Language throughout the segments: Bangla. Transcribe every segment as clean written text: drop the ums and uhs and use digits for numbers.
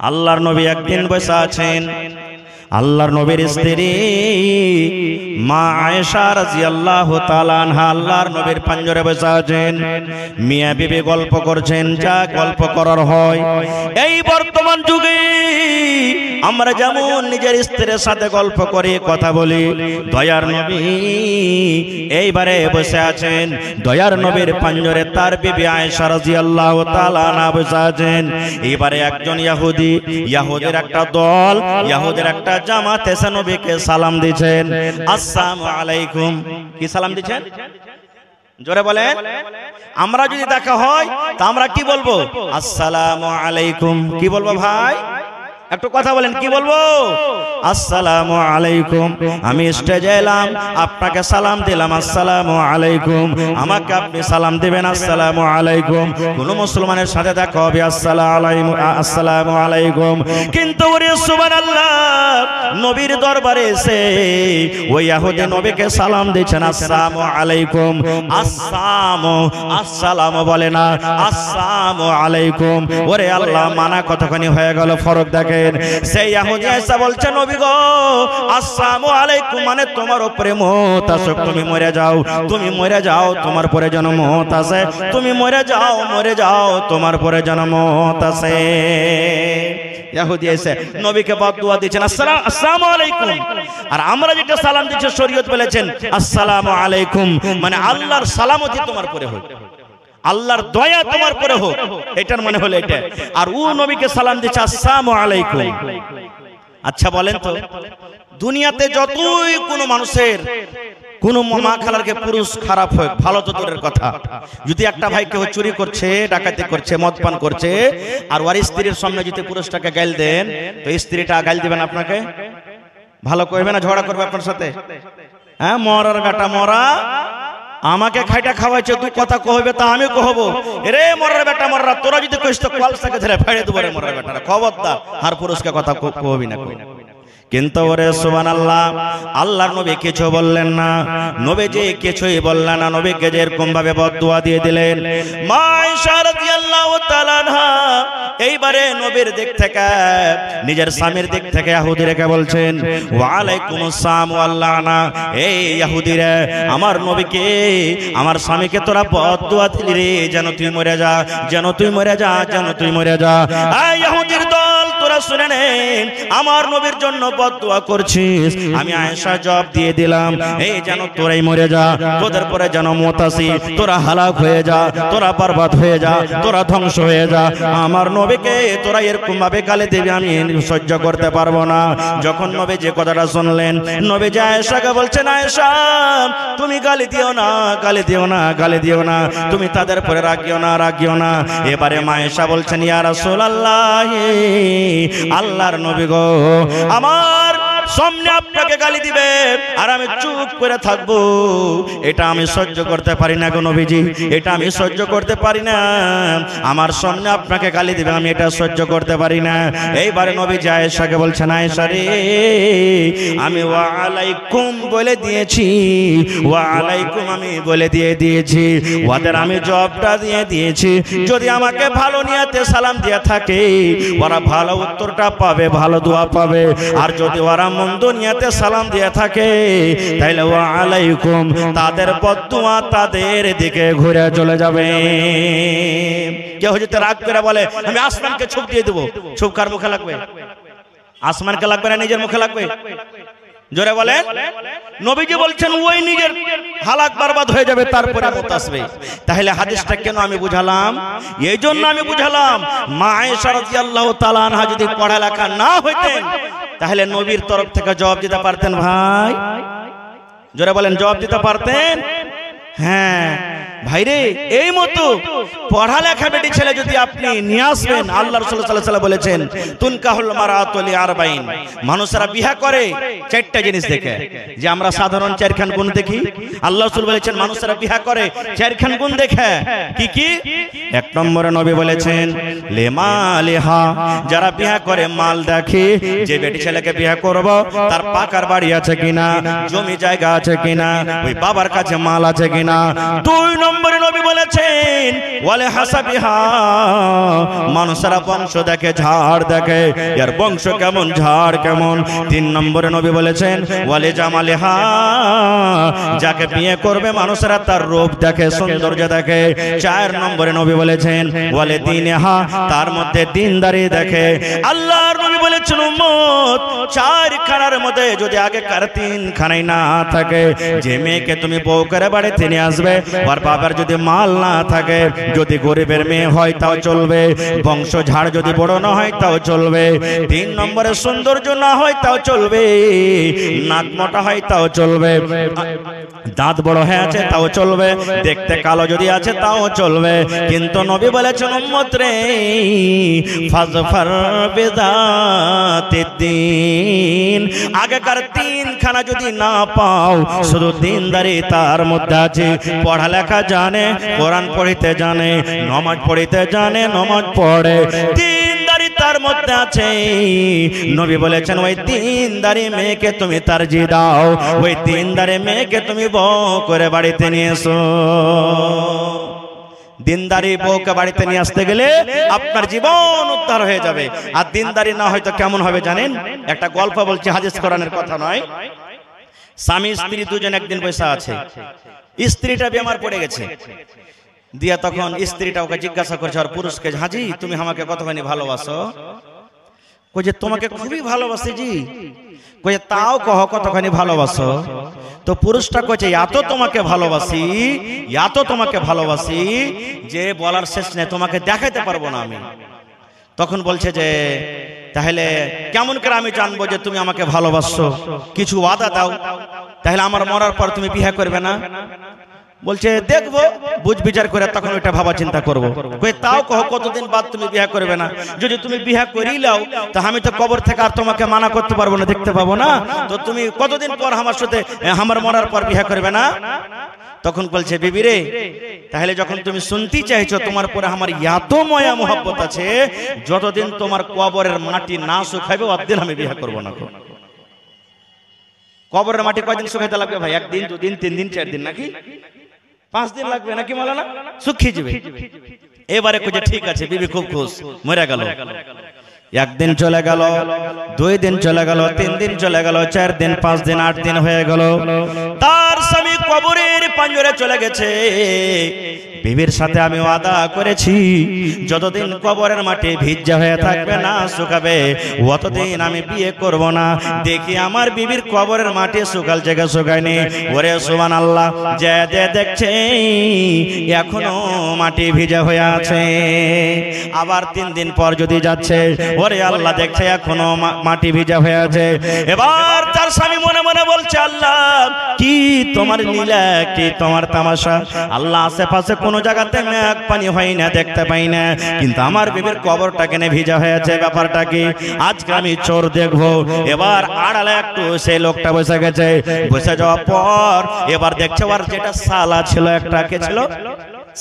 আল্লাহর নবী একদিন বসে আছেন, আল্লাহর নবীর স্ত্রী মা আয়েশা রাদিয়াল্লাহু তাআলা আনহা আল্লাহর নবীর পাঞ্জরে বসে আছেন। মিয়া বিবি গল্প করছেন, যা গল্প করার হয়। এই বর্তমান যুগে আমরা যেমন নিজের স্ত্রীর সাথে গল্প করি, কথা বলি, দয়ার নবী এইবারে বসে আছেন। দয়ার নবীর পাঞ্জরে তার বিবি আয়েশা রাদিয়াল্লাহু তাআলা আনহা বসে আছেন। এবারে একজন ইয়াহুদের একটা দল, ইয়াহুদের একটা জামাত এসে নবীকে সালাম দিচ্ছেন, আসসালামু আলাইকুম। কি সালাম দিচ্ছেন? জোরে বলেন। আমরা যদি দেখা হয় তা আমরা কি বলবো? আসসালামু আলাইকুম। কি বলবো ভাই? একটু কথা বলেন, কি বলবো? আসসালামু আলাইকুম। আমি স্টেজে এলাম, আপনাকে সালাম দিলাম, আসসালামু আলাইকুম। আমাকে আপনি সালাম দিবেন, আসসালামু আলাইকুম। কোন মুসলমানের সাথে দেখা হবে, আসসালামু আলাইকুম। কিন্তু ওরে সুবহানাল্লাহ, নবীর দরবারে এসে ওই ইহুদি নবীকে সালাম দিচ্ছেন, আসসালামু আলাইকুম। আসসালামু বলে না, আসসালামু আলাইকুম। ওরে আল্লাহ, মানা কতখানি হয়ে গেল, ফরক দেখে। সেই ইহুদি এসে বলছে, নবী গো, আসসালামু আলাইকুম মানে তোমার উপরে মওত আসে, তুমি মরে যাও, তুমি মরে যাও, তোমার পরে যেন মওত আসে, তুমি মরে যাও, তোমার পরে যেন মওত আসে। ইহুদি এসে নবীকে বদদুয়া দিচ্ছেন, আসসালামু আলাইকুম। আর আমরা যেটা সালাম দিচ্ছি, শরীয়ত বলেছেন আসসালামু আলাইকুম মানে আল্লাহর সালামতি তোমার পরে হোক, আল্লাহর দয়া তোমার পরে হোক, এটার মানে হলো এটা। আর ও নবীকে সালাম দিচ্ছে আসসালামু আলাইকুম। আচ্ছা বলেন তো, দুনিয়াতে যতই কোনো মানুষের কোনো মা খালারকে পুরুষ খারাপ হয়, ভালো তো দূরের কথা, যদি একটা ভাই কেউ চুরি করছে, ডাকাতি করছে, মদ পান করছে, আর ওর স্ত্রীর সামনে যদি পুরুষটাকে গাল দেন, তো স্ত্রীটা গাল দিবেন আপনাকে? ভালো করবে না ঝগড়া করবে আপনার সাথে? হ্যাঁ, মরার বেটা মরা, আমাকে খাইটা খাওয়াইছে, তুই কথা কহবে তা আমি কহবো, রে মরার বেটা মরা, তোরা যদি কইস তো কলসাকে ধরে ফেড়ে দেবো রে মরার বেটা, খবরদার আর পুরুষকে কথা কহবি না। কিন্তু ওরে সুবহানাল্লাহ, আল্লাহর নবী কিছু বললেন না, নবীজি কিছুই বললেন না, নবীকে যেরকম ভাবে বদদুয়া দিয়ে দিলেন। মা আয়েশা রাদিয়াল্লাহু তাআলা আনহা এইবারে নবীর দিক থেকে, নিজের স্বামীর দিক থেকে ইহুদিকে বলছেন, ওয়া আলাইকুমুস সালাম ওয়া লানা। এই ইহুদিরা, আমার নবীকে, আমার স্বামীকে তোরা বদদুয়া দিলি রে, যেন তুই মরে যা, যেন তুই মরে যা, যেন তুই মরে যা। এই ইহুদির দল, তোরা শুনে নে, আমার নবীর জন্য বদদুয়া করছিস। আমি আয়েশা জবাব দিয়ে দিলাম, এই যেন তোরাই মরে যা, তোদের পরে যেন মওত আসে, তোরা হালাক হয়ে যা, তোরা বরবাদ হয়ে যা, তোরা ধ্বংস হয়ে যা। আমার নবীকে তোরা এরকম ভাবে গালি দিবি, আমি সহ্য করতে পারবো না। যখন নবী যে কথাটা শুনলেন, নবী যে আয়েশাকে বলছেন, আয়েশা তুমি গালি দিও না, গালি দিও না, গালি দিও না, তুমি তাদের পরে রাগিও না, রাগিও না। এবারে মা আয়েশা বলছেন, ইয়া রাসূলুল্লাহ, আল্লাহর নবী গো, আমার সামনে আপনাকে গালি দিবে আর আমি চুপ করে থাকবো, এটা আমি সহ্য করতে পারি না গো নবীজি, এটা আমি সহ্য করতে পারি না। আমার সামনে আপনাকে গালি দিবে, আমি এটা সহ্য করতে পারি না। এইবারে নবীজি আয়েশাকে বলছেন, আয়েশা রে, আমি ওয়া আলাইকুম বলে দিয়েছি, ওয়া আলাইকুম আমি বলে দিয়েছি, ওদের আমি জবাবটা দিয়ে দিয়েছি। যদি আমাকে ভালো নিয়তে সালাম দিয়ে থাকে, ওরা ভালো উত্তরটা পাবে, ভালো দোয়া পাবে। আর যদি ওরা মন্দ নিয়তে সালাম দিয়ে থাকে, তাইলে ওয়া আলাইকুম, তাদের বদদুয়া তাদের দিকে ঘুরে চলে যাবে। কেউ যদি রাগ করে বলে আমি আসমানকে ছুপ দিয়ে দেবো, ছুপ কার মুখে লাগবে? আসমানকে লাগবে না, নিজের মুখে লাগবে? জোরে বলেন। নবীজি বলছেন ওই নিজের হালাক বরবাদ হয়ে যাবে, তারপরে মওত আসবে। তাহলে হাদিসটা কেন আমি বুঝালাম? এই জন্য আমি বুঝালাম, মা আয়েশা রাদিয়াল্লাহু তাআলা আনহা যদি পড়ালেখা না হইতেন, তাহলে নবীর তরফ থেকে জবাব দিতে পারতেন ভাই? জোরে বলেন, জবাব দিতে পারতেন? হ্যাঁ ভাইরে, এই মতো পড়ালেখা বেটি ছেলে যদি আপনি নিয়ে আসবেন, আল্লাহ রাসূল সাল্লাল্লাহু আলাইহি ওয়াসাল্লাম বলেছেন, তুনকাহুল মারাতু লিআরবাইন, মানুষরা বিয়ে করে চারটা জিনিস দেখে। যে আমরা সাধারণ চারখান গুণ দেখি, আল্লাহ রাসূল বলেছেন মানুষরা বিয়ে করে চারখান গুণ দেখে। কি কি? এক নম্বরে নবী বলেছেন লিমালিহা, যারা বিয়ে করে মাল দেখে, যে বেটি ছেলেকে বিয়ে করব তার পাকার বাড়ি আছে কিনা, জমি জায়গা আছে কিনা, ওই বাবার কাছে মাল আছে কিনা, কিনা। 2 নম্বরে নবী বলেছেন ওয়ালে হাসাবিহা, মানুষেরা বংশ দেখে, ঝাড় দেখে, এর বংশ কেমন, ঝাড় কেমন। 3 নম্বরে নবী বলেছেন ওয়ালে জামালিহা, যাকে বিয়ে করবে মানুষেরা তার রূপ দেখে, সৌন্দর্য দেখে। 4 নম্বরে নবী বলেছেন ওয়ালে দিনহা, তার মধ্যে দিনদারি দেখে। আল্লাহর নবী বলেছেন উম্মত 4 খানার মধ্যে যদি আগেকার 3 খানাই না থাকে, যে মেয়েকে তুমি বউ করে বাড়িতে নিয়ে আসবে, আর বাবার যদি মাল না থাকে, যদি গরিবের মেয়ে হয় তাও চলবে, বংশ ঝাড় যদি বড় না হয় তাও চলবে, 3 নম্বরে সৌন্দর্য না হয় তাও চলবে, নাক মোটা হয় তাও চলবে, দাঁত বড় হয়ে আছে তাও চলবে, দেখতে কালো যদি আছে তাও চলবে। কিন্তু নবী বলেছেন উম্মত রে, ফাজফার বিযাতিদ্দিন, আগেকার 3 খানা যদি না পাও, শুধু দিনদারি তার মধ্যে আছে, পড়ালেখা জানে, কোরআন পড়িতে জানে, নামাজ পড়িতে জানে, নামাজ পড়ে, দিনদারি তার মধ্যে আছে। নবী বলেছেন ওই দিনদারি মেয়েকে তুমি তারজি দাও, ওই দিনদারি মেয়েকে তুমি বউ করে বাড়িতে নিয়ে এসো। দিনদারি বউকে বাড়িতে নিয়ে আসতে গেলে আপনার জীবন উদ্ধার হয়ে যাবে। আর দিনদারি না হয়তো কেমন হবে জানেন? একটা গল্প বলছি, হাদিস কোরআনের কথা নয়। স্বামী স্ত্রী দুজন একদিন বসে আছে, স্ত্রীটা বেমার পড়ে গেছে, দিয়া তখন স্ত্রীটা ওকে জিজ্ঞাসা করছে আর পুরুষকে, হাজি তুমি আমাকে কতখানি ভালোবাসো? কইছে তোমাকে খুবই ভালোবাসি জি। কইছে তাও কহ কতখানি ভালোবাসো? তো পুরুষটা কইছে এত তোমাকে ভালোবাসি, এত তোমাকে ভালোবাসি যে বলার শেষ নেই, তোমাকে দেখাইতে পারবো না আমি। তখন বলছে যে তাহলে কেমন করে আমি জানবো যে তুমি আমাকে ভালোবাসো? কিছু ওয়াদা দাও, তাহলে আমার মরার পর তুমি বিয়ে করবে না। বলছে দেখবো, বুঝ বিচার করে তখন ওইটা ভাবা চিন্তা করবো। কই তাও কহ কতদিন বাদ তুমি বিয়ে করবে না? যদি তুমি বিয়ে করেই লাও তা আমি তো কবর থেকে আর তোমাকে মানা করতে পারবো না, দেখতে পাবো না, তো তুমি কতদিন পর আমার সাথে, আমার মরার পর বিয়ে করবে না? তখন বলছে বিবি রে, তাহলে যখন তুমি শুনতে চাইছো তোমার পরে আমার এত মায়া মোহব্বত আছে, যতদিন তোমার কবরের মাটি না শুকাইবে অতদিন আমি বিয়ে করবো না। কবরের মাটি কয়দিন শুকাইতে লাগবে ভাই? 1 দিন, 2 দিন, 3 দিন, 4 দিন, নাকি 5 দিন লাগবে নাকি মাওলানা? শুকিয়ে যাবে। এবারে কইছে ঠিক আছে, বিবি খুব খুশ, মরে গেল। 1 দিন চলে গেল, 2 দিন চলে গেল, 3 দিন চলে গেল, 4 দিন, 5 দিন, 8 দিন হয়ে গেল। তার স্বামী কবরের পাঞ্জরে চলে গেছে। বিবির সাথে আমি ওয়াদা করেছি যতদিন কবরের মাটি ভিজা হয়ে থাকবে না শুকাবে, অতদিন আমি বিয়ে করব না। দেখি আমার বিবির কবরের মাটি শুকাল জায়গা শুকায়নি। ওরে সুবহানাল্লাহ, যে দেখছে এখনো মাটি ভিজা হয়ে আছে। আবার 3 দিন পর যদি যাচ্ছে, ওরে আল্লাহ দেখছে এখনো মাটি ভিজা হয়ে আছে। এবার তার স্বামী মনে মনে বলছে আল্লাহ কি তোমার লীলা, কি তোমার তামাশা। আল্লাহ আশেপাশে কোনো জায়গাতে মেঘ পানি হয় না, দেখতে পাই না, কিন্তু আমার বিবির কবরটা কেন ভিজা হয়েছে, ব্যাপারটা কি? আজকে আমি চোর দেখবো। এবার আড়ালে একটু সেই লোকটা বসে গেছে। বসে যাওয়ার পর এবার দেখছে ওর যেটা সালা ছিল, একটা কে ছিল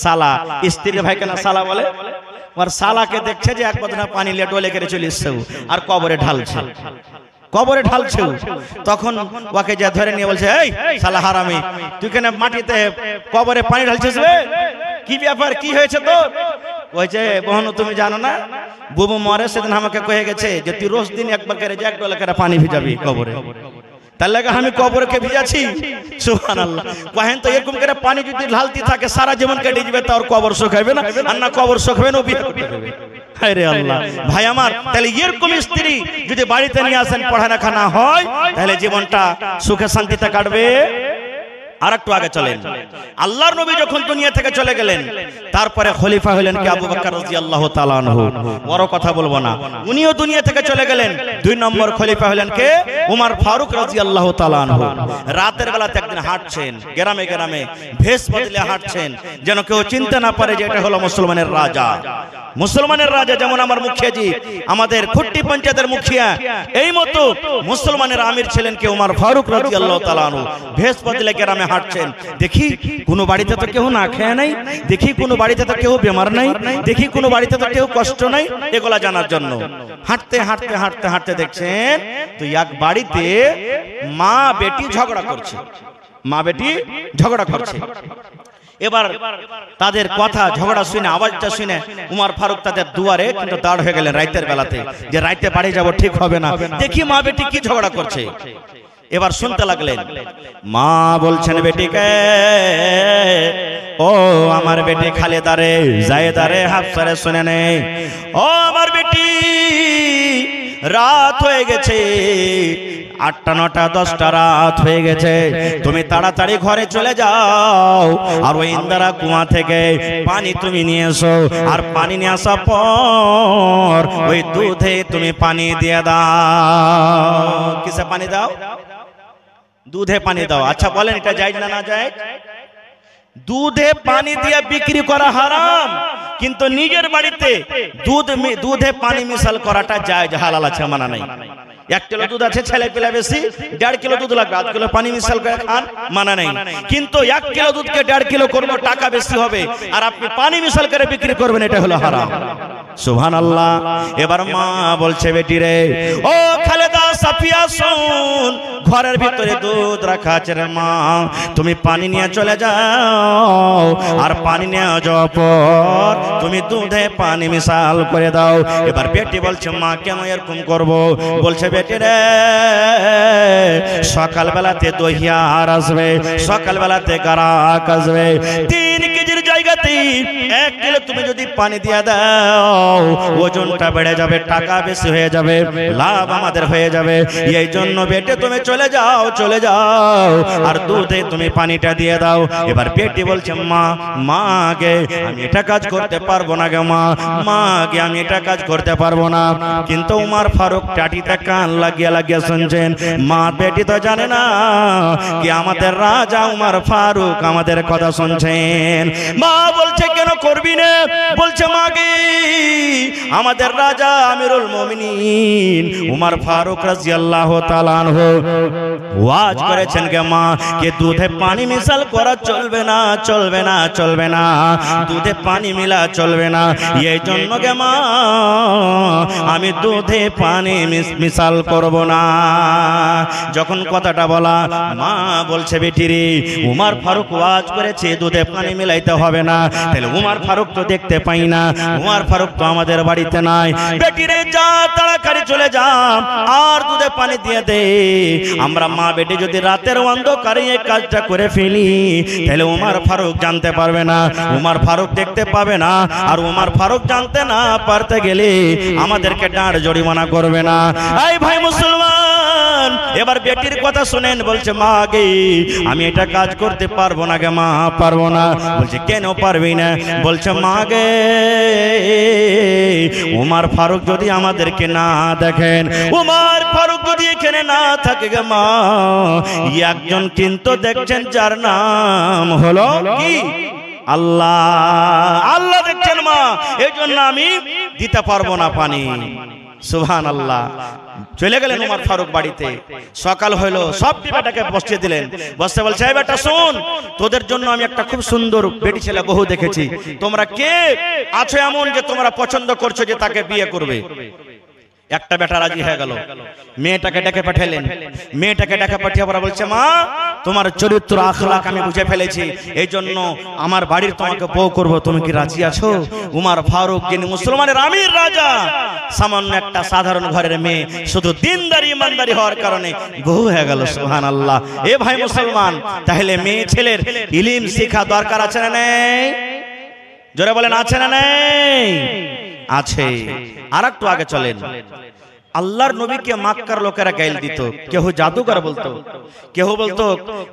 সালা, স্ত্রীর ভাই কেন সালা বলে, ওর সালাকে দেখছে যে এক বদনা পানি লিয়ে ডলে করে চলে এসছে আর কবরে ঢালছে, কবরে ঢালছে। তখন ওকে যা ধরে নিয়ে বলছে, এই শালা হারামি, তুই কেন মাটিতে কবরে পানি ঢালছিস রে? কি ব্যাপার, কি হয়েছে তোর? কইছে বহনু তুমি জানো না, বুবু মরে সেদিন আমাকে কয়ে গেছে যে তুই রোজ দিন একবার করে যে 1 ডলে করে পানি ভিজাবি কবরে, তার লাগে আমি কবরকে ভিজাছি। সুবহানাল্লাহ। কহেন তো এরকম করে পানি যদি ঢালতি থাকে সারা জীবন কেটে যাবে, তার কবর শুকাইবে না, আর না কবর শুকাবে না বিয়ে করতে হবে। হায়রে আল্লাহ, ভাই আমার, তাহলে এরকম স্ত্রী যদি বাড়িতে নিয়ে আসেন, পড়ালেখা না হয়, তাহলে জীবনটা সুখে শান্তিতে কাটবে। আর একটু আগে চলেন, আল্লাহর নবী যখন দুনিয়া থেকে চলে গেলেন, তারপরে খলিফা হলেন কি আবু বকর রাদিয়াল্লাহু তাআলা আনহু। বড় কথা বলবো না, উনিও দুনিয়া থেকে চলে গেলেন। 2 নম্বর খলিফা হলেন কে? উমর ফারুক রাদিয়াল্লাহু তাআলা আনহু। রাতের বেলাতে একদিন হাঁটছেন, গ্রামে গ্রামে ভেষ বদলে হাঁটছেন, যেন কেউ চিনতে না পারে যে এটা হলো মুসলমানের রাজা। মুসলমানের রাজা যেমন আমার মুখিয়াজি, আমাদের খুট্টি পঞ্চায়েতের মুখিয়া, এই মতো মুসলমানের আমির ছিলেন কে? উমর ফারুক রাদিয়াল্লাহু তাআলা আনহু। ভেষ বদলে গ্রামে হাঁটছেন, দেখি কোনো বাড়িতে তো কেউ না খেয়ে নাই, দেখি কোনো বাড়িতে তো কেউ বেমার নাই, দেখি কোনো বাড়িতে তো কেউ কষ্ট নাই, এগুলা জানার জন্য হাঁটতে হাঁটতে হাঁটতে হাঁটতে দেখছেন তো এক বাড়িতে মা বেটি ঝগড়া করছে। মা বেটি ঝগড়া করছে। এবার তাদের কথা ঝগড়া শুনে, আওয়াজটা শুনে উমর ফারুক তাদের দুয়ারে কিন্তু দাঁড় হয়ে গেলেন রাতের বেলাতে, যে রাতে বাড়ি যাব ঠিক হবে না, দেখি মা বেটি কি ঝগড়া করছে। এবার শুনতে লাগলেন, মা বলছেন বেটিকে, ও আমার বেটি খালেদা রে, জায়েদা রে, হাফসা রে, শুনে নে, ও আমার বেটি রাত হয়ে গেছে, 8টা 9টা 10টা রাত হয়ে গেছে, তুমি তাড়াতাড়ি ঘরে চলে যাও আর ওই ইন্দারা কুয়া থেকে পানি তুমি নিয়ে এসো, আর পানি নিয়ে আসার পর ওই দুধে তুমি পানি দিয়ে দাও। কিসে পানি দাও? দুধে পানি দাও। আচ্ছা বলেন এটা জায়েজ না না জায়েজ? দুধে পানি দিয়ে বিক্রি করা হারাম, কিন্তু নিজের বাড়িতে দুধে পানি মিশাল করাটা জায়েজ, হালাল আছে, মানা নাই। 1 কিলো দুধ আছে, ছেলে পেলে বেশি, 1.5 কিলো দুধ লাগবে, 1/2 কিলো পানি মিশাল করে খান, মানা নাই। কিন্তু 1 কিলো দুধকে 1.5 কিলো করবো, টাকা বেশি হবে, আর আপনি পানি মিশাল করে বিক্রি করবেন, এটা হলো হারাম। সুবহানাল্লাহ। এবার মা বলছে, বেটি রে, ও খালেদা সাফিয়া শুন, ঘরের ভিতরে দুধ রাখা আছে রে মা, তুমি পানি নিয়ে চলে যাও, আর পানি নিয়ে যাওয়ার পর তুমি দুধে পানি মিশাল করে দাও। এবার বেটি বলছে, মা কেন এরকম করব? বলছে, বেটি রে, সকালবেলাতে দহিয়ার আসবে, সকালবেলাতে গারাক আসবে, 3 কেজির জায়গাতে 1 কিলো তুমি যদি পানি দিয়ে দাও, ওজনটা বেড়ে যাবে, টাকা বেশি হয়ে যাবে, লাভ আমাদের হয়ে যাবে। এই জন্য বেটে তুমি চলে যাও, চলে যাও, আর দুধে তুমি পানিটা দিয়ে দাও। এবার বেটি বলছে, মা গে আমি এটা কাজ করতে পারবো না গে মা, মা গে আমি এটা কাজ করতে পারবো না। কিন্তু উমর ফারুক টাটিতে কান লাগিয়ে শুনছেন। মা বেটি তো জানে না কি আমাদের রাজা উমর ফারুক আমাদের কথা শুনছেন। মা বলছে, কেন করবি না? বলছে, মা গে আমাদের রাজা আমিরুল মুমিনিন উমর ফারুক রাদিয়াল্লাহু তাআলা আনহু ওয়াজ করেছেন গে মা, কে দুধে পানি মিশাল করা চলবে না, চলবে না, চলবে না, দুধে পানি মিলা চলবে না। এই জন্য গে মা আমি দুধে পানি মিশাল করব না। যখন কথাটা বলা, মা বলছে, বেটি রে, উমর ফারুক ওয়াজ করেছে দুধে পানি মিলাইতে হবে না, তাহলে উমর ফারুক তো দেখতে পাই না, উমর ফারুক তো আমাদের বাড়িতে নাই। বেটি রে, যা তাড়াতাড়ি চলে যা আর দুধে পানি দিয়ে দে। আমরা মা বেটি যদি রাতের অন্ধকারে এই কাজটা করে ফেলি, তাহলে উমর ফারুক জানতে পারবে না, উমর ফারুক দেখতে পাবে না, আর উমর ফারুক জানতে না পারতে গেলে আমাদেরকে ডাঁড় জরিমানা করবে না। এই ভাই মুসলমান, এবার বেটির কথা শুনেন। বলছে, মা গে আমি এটা কাজ করতে পারবো না গে মা, পারবো না। বলছে, কেন পারবি না? বলছে, মা গে উমর ফারুক যদি আমাদেরকে না দেখেন, উমর ফারুক যদি এখানে না থাকে গে মা, একজন কিন্তু দেখছেন যার নাম হলো কি আল্লাহ, আল্লাহ দেখছেন মা, এই জন্য আমি দিতে পারবো না পানি। সুবহানাল্লাহ। চলে গেলেন উমর ফারুক বাড়িতে। সকাল হইলো, সব বেটাকে বসিয়ে দিলেন। বসতে বলছে, এই বেটা শোন, তোদের জন্য আমি একটা খুব সুন্দর বেটি ছেলে বহু দেখেছি, তোমরা কে আছো এমন যে তোমরা পছন্দ করছো যে তাকে বিয়ে করবে? একটা বেটা রাজি হয়ে গেল, মেয়েটাকে ডেকে পাঠালেন। মেয়েটাকে ডেকে পাঠিয়ে পরে বলছে, মা তোমার চরিত্র আখলাক আমি বুঝে ফেলেছি, এই জন্য আমার বাড়ির তোমাকে বউ করব, তুমি কি রাজি আছো? উমর ফারুক যিনি মুসলমানের আমির রাজা, সামান্য একটা সাধারণ ঘরের মেয়ে শুধু দিনদারি ইমানদারি হওয়ার কারণে বউ হয়ে গেল। সুবহানাল্লাহ। এ ভাই মুসলমান, তাহলে মেয়ে ছেলের ইলম শিক্ষা দরকার আছে না নেই? জোরে বলেন, আছে না নেই? আছে। আর একটু আগে চলেন। আল্লাহর নবীকে মক্কার লোকেরা গাইল দিত, কেউ জাদুকর বলতো, কেউ বলতো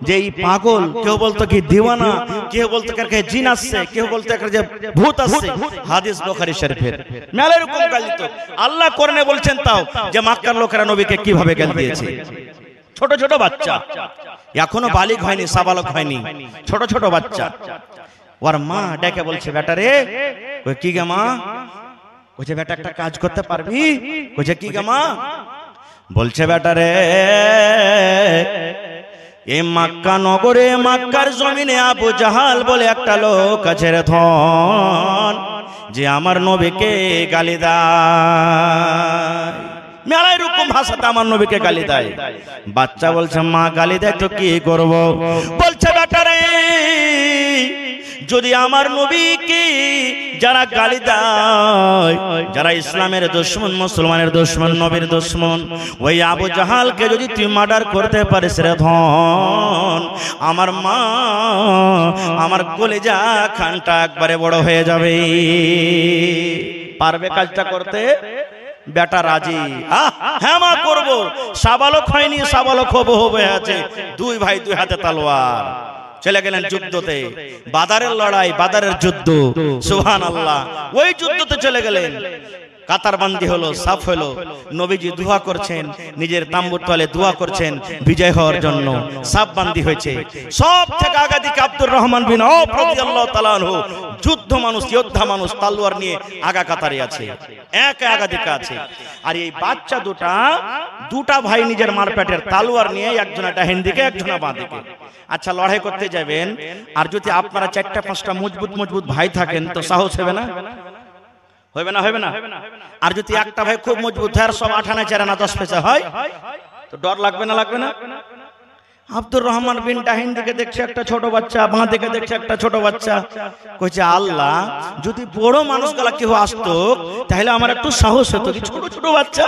যে এই পাগল, কেউ বলতো কি দিওয়ানা, কেউ বলতো কে জিন আসছে, কেউ বলতো যে ভূত আসছে। হাদিস বুখারী শরীফের মেলা এরকম গাইল দিত। আল্লাহ কোরআনে বলছেন তাও যে মক্কার লোকেরা নবীকে কিভাবে গাইল দিয়েছে। ছোট ছোট বাচ্চা, এখনো বালিগ হয়নি, সাবালক হয়নি, ছোট ছোট বাচ্চা। ওর মা ডেকে বলছে, বেটা রে, ওই কি গে মা? বলছে, বেটা একটা কাজ করতে পারবি? বলছে, কি গে মা? বলছে, বেটা রে, এই মক্কা নগরে, মক্কার জমিনে আবু জাহাল বলে একটা লোক আছে রে ধন, যে আমার নবীকে গালি দেয়। মেলায় রূপ এইরকম ভাষাতে আমার নবীকে গালি দেয়। বাচ্চা বলছে মা গালি দেয় তো কি করব? বলছে বেটারে যদি আমার নবীকে যারা গালি দেয়, যারা ইসলামের দুশমন, মুসলমানের দুশমন, নবীর দুশমন, ওই আবু জাহালকে যদি তুই মার্ডার করতে পারিস রে ধন, আমার মা আমার কলিজা খানটা একবারে বড় হয়ে যাবে। পারবে কাজটা করতে? বেটা রাজি। হ্যাঁ মা করব। সাবালক হয়নি, সাবালক হবে আছে। দুই ভাই দুই হাতে তলোয়ার, চলে গেলেন যুদ্ধতে। বাদারের লড়াই, বাদারের যুদ্ধ, সুবহানাল্লাহ। ওই যুদ্ধতে চলে গেলেন। কাতারবন্দি হলো, সাফ হলো। নবীজি দোয়া করছেন, নিজের তাম্বুর তলে দোয়া করছেন বিজয় হওয়ার জন্য। সাফ বান্দি হয়েছে। সব থেকে আগে দিকে আব্দুর রহমান বিন আওফ রাদিয়াল্লাহু তাআলা আনহু, যুদ্ধ মানুষ, যোদ্ধা মানুষ, তলোয়ার নিয়ে আগা কাতারে আছে, একা আগা দিকে আছে। আর এই বাচ্চা দুটা ভাই নিজের মারপেটের তলোয়ার নিয়ে, একজনা ডাহিন দিকে একজনা বাঁ দিকে। আচ্ছা, লড়াই করতে যাবেন, আর যদি আপনারা 4-5টা মজবুত ভাই থাকেন তো সাহস হবে না? হবে না? হবে না? আর যদি একটা ভাই খুব মজবুত হয়, আর সব 8 আনা 4 আনা 10 পয়সা হয়, তো ডর লাগবে না? লাগবে না? আব্দুর রহমান বিন ডাহিন দিকে দেখছে একটা ছোট বাচ্চা, বাঁ দিকে দেখছে একটা ছোট বাচ্চা। কইছে আল্লাহ, যদি বড় মানুষগুলা কেউ আসতো তাহলে আমার একটু সাহস হতো। ছোট ছোট বাচ্চা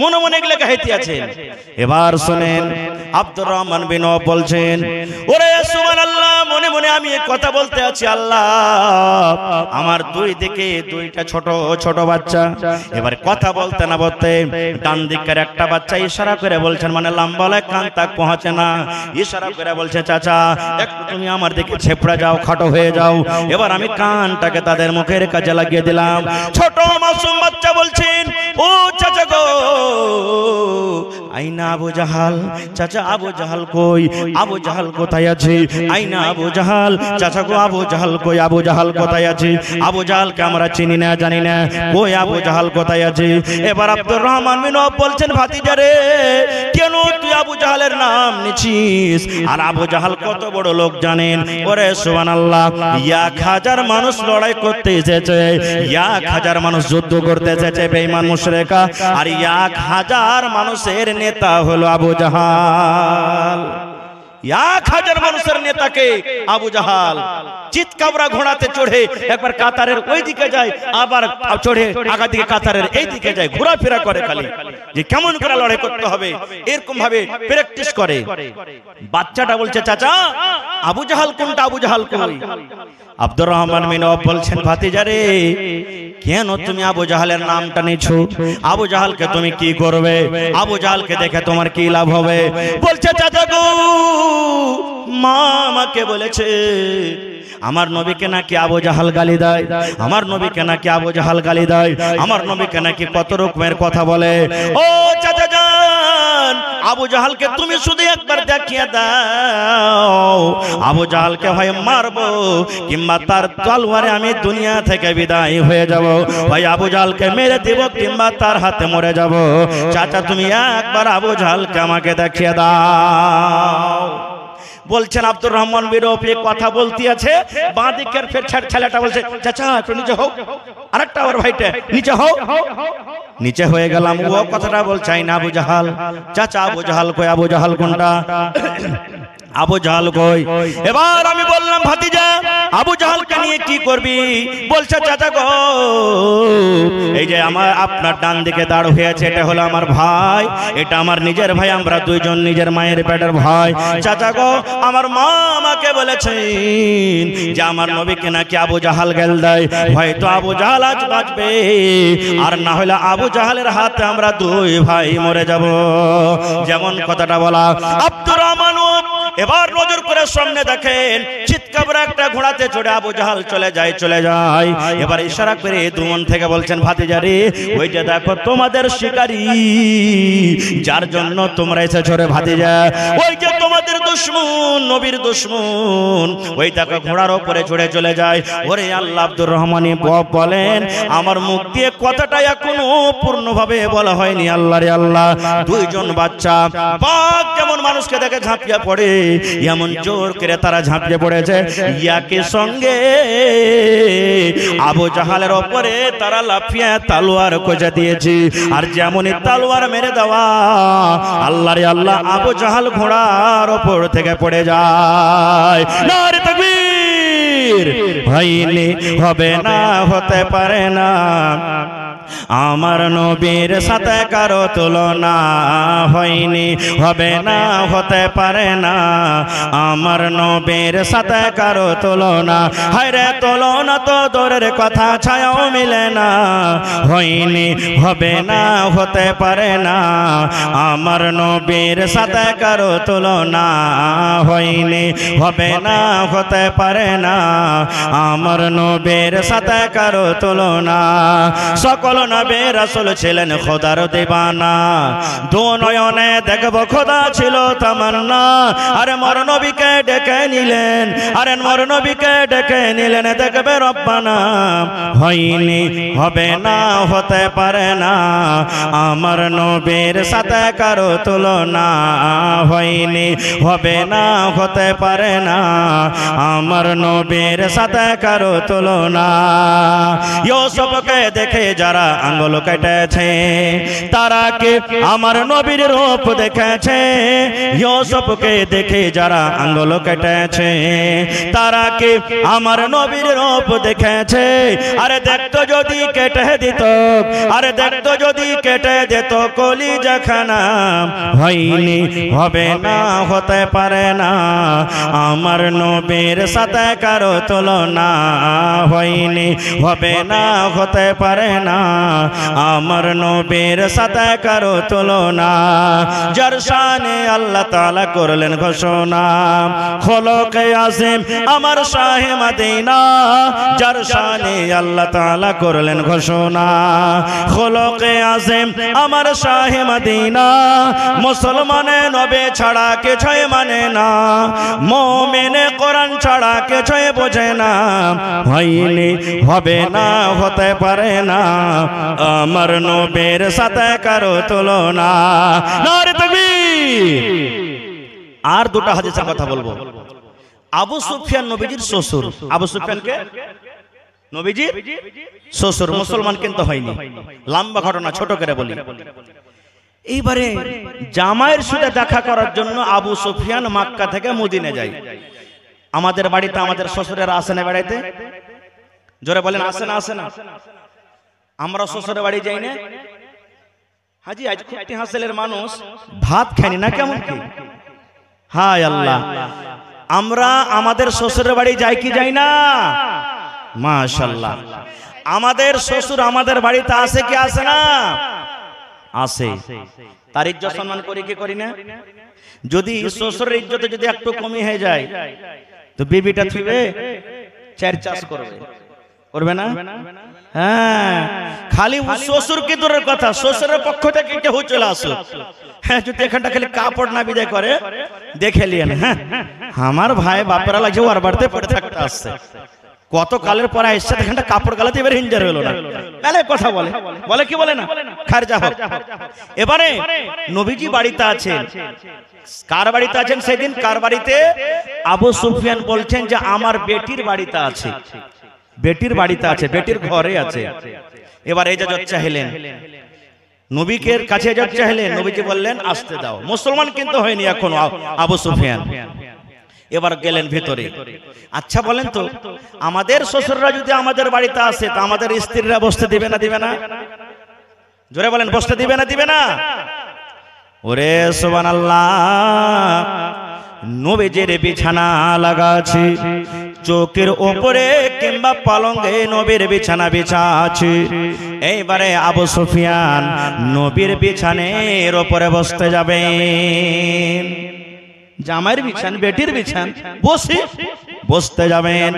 মনে মনে এগুলো গাইতে আছেন। এবার শুনেন, আব্দুর রহমান বিন আওফ বলছেন, ওরে সুবহানাল্লাহ, মনে মনে আমি এই কথা বলতে আছি, আল্লাহ আমার দুই দিকে দুইটা ছোট ছোট বাচ্চা। এবার কথা বলতে না বলতে ডান দিকের একটা বাচ্চা ইশারা করে বলছেন, মানে লম্বা কান তাক পৌঁছে না, ইশারা করে বলছে চাচা একটু তুমি আমার দিকে ছেপড়া যাও, খাটো হয়ে যাও। এবার আমি কানটাকে তাদের মুখের কাছে লাগিয়ে দিলাম। ছোট মাসুম বাচ্চা বলছেন, ও চাচা গো, আইনা আবু জাহাল? চাচা আবু জাহাল কই? আবু জাহাল কোথায় আছে? আইনা আবু জাহাল? চাচা গো আবু জাহাল কই? আবু জাহাল কোথায় আছে? আবু জাহালকে আমরা চিনি না, জানি না, কই আবু জাহাল কোথায় আছে? এবার আব্দুর রহমান বিন আওফ বলছেন, ভাতিজা রে, কেন তুই আবু জাহালের নাম নিছিস? আর আবু জাহাল কত বড় লোক জানেন? ওরে সুবহানাল্লাহ, 1000 মানুষ লড়াই করতে এসেছে, 1000 মানুষ যুদ্ধ করতে এসেছে বেঈমান মুশরিকা, আর 1000 মানুষের নেতা হলো আবু জাহাল। 1000 মানুষের নেতাকে আবু জাহাল চিৎকাবরা ঘোড়াতে চড়ে একবার কাতারের ওই দিকে যায়, আবার চড়ে আগা দিকে কাতারের এই দিকে যায়, ঘোরাফেরা করে খালি যে কেমন করে লড়াই করতে হবে, এরকম ভাবে প্র্যাকটিস করে। বাচ্চাটা বলছে, চাচা আবু জাহাল কোনটা? আবু জাহাল কই? আব্দুর রহমান বিন আওফ বলছেন, ভাতিজা রে, কেন তুমি আবু জাহালের নামটা নিছো? আবু জাহালকে তুমি কি করবে? আবু জাহালকে দেখে তোমার কি লাভ হবে? বলছে, চাচা গো, মা আমাকে বলেছে আমার নবীকে নাকি আবু জাহাল গালি দেয়, আমার নবীকে নাকি আবু জাহাল গালি দেয়, আমার নবীকে নাকি কত রকমের কথা বলে। ও চাচা জান, আবু জাহালকে তুমি শুধু একবার দেখিয়ে দাও, আবু জাহালকে হয় মারবো কিংবা তার তলোয়ারে আমি দুনিয়া থেকে বিদায় হয়ে যাব, ভাই আবু জাহালকে মেরে দেব কিংবা তার হাতে মরে যাব। চাচা তুমি একবার আবু জাহালকে আমাকে দেখিয়ে দাও। বলছেন আব্দুর রহমান বিন আওফ কথা বলতে আছে, বাঁ দিকের ফের ছেলেটা বলছে, চাচা একটু নিচে হও। আরেকটা ওর ভাইটা, নিচে হও। নিচে হয়ে গেলাম, ও কথাটা বলছে, না আবু জাহাল? চাচা আবু জাহাল কই? আবু জাহাল কোনটা? আবু জাহাল কই? এবার আমি বললাম, ভাতিজা আবু জাহালকে নিয়ে কি করবি? বলছে, চাচা গো, এই যে আমার আপনার ডান দিকে দাঁড় হয়েছে, এটা হলো আমার ভাই, এটা আমার নিজের ভাই, আমরা দুইজন নিজের মায়ের পেটের ভাই। চাচা গো, আমার মা আমাকে বলেছেন যে আমার নবীকে নাকি আবু জাহাল গাল দেয়, হয়তো আবু জাহাল আজ বাঁচবে, আর না হলে আবু জাহালের হাতে আমরা দুই ভাই মরে যাব। যেমন কথাটা বলা, আব্দুর রহমান এবার নজর করে সামনে দেখেন, চিৎকাবরা একটা ঘোড়াতে চড়ে আবু জাহাল চলে যায়। এবার ইশারা করে দুমন থেকে বলছেন, ভাতিজা রে, ওই যে দেখো তোমাদের শিকারী, যার জন্য তোমরা এসেছো রে ভাতিজা, ওই যে তোমাদের দুশমন, নবীর দুশমন ওই দেখো ঘোড়ার উপরে চড়ে চলে যায়। ওরে আল্লাহ আব্দুর রহমানি বলেন আমার মুখ দিয়ে কথাটা এখনো পূর্ণভাবে বলা হয়নি। আল্লাহ রে আল্লাহ, দুইজন বাচ্চা বাঘ যেমন মানুষকে দেখে ঝাঁপিয়ে পড়ে এমন জোর করে তারা ঝাঁপিয়ে পড়েছে। ইয়াকে সঙ্গে আবু জাহালের উপরে তারা লাফিয়ে তালোয়ার খোঁজা দিয়েছে। আর যেমনই তালোয়ার মেরে দেওয়া আল্লাহ রে আল্লাহ আবু জাহাল ঘোড়ার উপর থেকে পড়ে যায়। নারে তাকবীর! হয়নি, হবে না, হতে পারে না, আমার নবীর সাথে কারো তুলনা হয়নি, হবে না, হতে পারে না, আমার নবীর সাথে কারো তুলনা। হায়রে তুলনা তো দূরের কথা, ছায়াও মিলে না, হয়নি, হবে না, হতে পারে না, আমার নবীর সাথে কারো তুলনা হয়নি, হবে না, হতে পারে না, আমার নবীর সাথে কারো তুলনা। সকল নবী রাসূল ছিলেন খোদার দিবানা, দু নয়নে দেখব খোদা ছিল তামান্না। আরে মর নবীকে ডেকে নিলেন, আরে মর নবীকে ডেকে নিলেন, দেখবে রব্বানা। হয়নি, হবে না, হতে পারে না, আমার নবীর সাথে কারো তুলনা হয়নি, হবে না, হতে পারে না, আমার নবীর সাথে কারো তুলনা। ইউসুফকে দেখে যারা আঙ্গুল কেটেছে তারা কে আমার নবীর রূপ দেখেছে। ইউসুফকে দেখে যারা আঙ্গুল কেটেছে তারা কে আমার নবীর রূপ দেখেছে। আরে দেখতো যদি কেটে দিত, আরে দেখতো যদি কেটে দিত কলিজাখানা। হয়নি, হবে না, হতে পারে না, আমার নবীর সাথে কারো তুলনা হয়নি, হবে না, হতে পারে না, আমার নবীর সাথে কারো তুলনা। যার শানে আল্লাহ তাআলা করলেন ঘোষণা, খোলকে আজিম আমার শাহে মদিনা। যার শানে আল্লাহ তাআলা করলেন ঘোষণা, খোলকে আজিম আমার শাহে মদিনা। মুসলমানে নবী ছাড়া কিছুই মানে না, মুমিনে কোরআন ছাড়া কিছুই বোঝে না। হয়নি, হবে না, হতে পারে না, আমার নবীর সাথে কারো তুলনা। নারে তাকবীর! আর দুটো হাদিসের কথা বলবো। আবু সুফিয়ান নবীজির শ্বশুর। আবু সুফিয়ানকে নবীজির শ্বশুর, মুসলমান কিন্তু হয়নি। লম্বা ঘটনা, ছোট করে বলি। এইবারে জামাইয়ের সাথে দেখা করার জন্য আবু সুফিয়ান মক্কা থেকে মদিনা যায়। আমাদের বাড়িতে আমাদের শ্বশুরেরা আসে না বেড়াইতে? জোরে বলেন, আসে না? আসে না? আমরা শ্বশুরের বাড়ি যাই না? হাজি আজ খুঁটি হাসিলের মানুষ ভাত খাইনি না, কেমন কি? হায় আল্লাহ, আমরা আমাদের শ্বশুরের বাড়ি যাই কি যাই না? মাশাআল্লাহ, আমাদের শ্বশুর আমাদের বাড়িতে আসে কি আসে না? আসে। তার ইজ্জত সম্মান করি কি করি না? যদি শ্বশুরের ইজ্জতে যদি একটু কমি হয়ে যায় তো বিবিটা থুবে চার চাষ করবে, করবে না? হ্যাঁ, খালি শ্বশুর কি দূরের কথা, শ্বশুরের পক্ষ থেকে কেউ চলে আসো, হ্যাঁ, যদি এখানটা খালি কাপড় না বিদায় করে দেখে লিয়েন। হ্যাঁ, আমার ভাই বাপেরা লাগছে ওর বাড়িতে পড়ে থাকতে আসছে, কত কালের পরে এসছে, এখানটা কাপড় গালাতে এবার হিঞ্জার হলো না, তাহলে কথা বলে বলে কি বলে না, খারজা হোক। এবারে নবীজি বাড়িতে আছেন, কার বাড়িতে আছেন সেদিন? কার বাড়িতে? আবু সুফিয়ান বলছেন যে আমার বেটির বাড়িতে আছে, বেটির বাড়িতে আছে, বেটির ঘরে আছে। এবার এজাজত চাইলেন, নবীকে কাছে এজাজত চাইলেন, নবীজি বললেন আসতে দাও। মুসলমান কিন্তু হয়নি এখনো আবু সুফিয়ান। এবার গেলেন ভিতরে। আচ্ছা বলেন তো, আমাদের শ্বশুররা যদি আমাদের বাড়িতে আসে তা আমাদের স্ত্রীরা বসতে দিবে না দিবে না? জোরে বলেন, বসতে দিবে না দিবে না? ওরে সুবহানাল্লাহ, নবীজির বিছানা লাগা আছে, চোখের উপরে কিংবা পালঙ্গে নবীর বিছানা বিছা আছে। এইবারে আবু সুফিয়ান নবীর বিছানের উপরে বসতে যাবেন, জামাইয়ের বিছান, বেটির বিছান, বসতে যাবেন।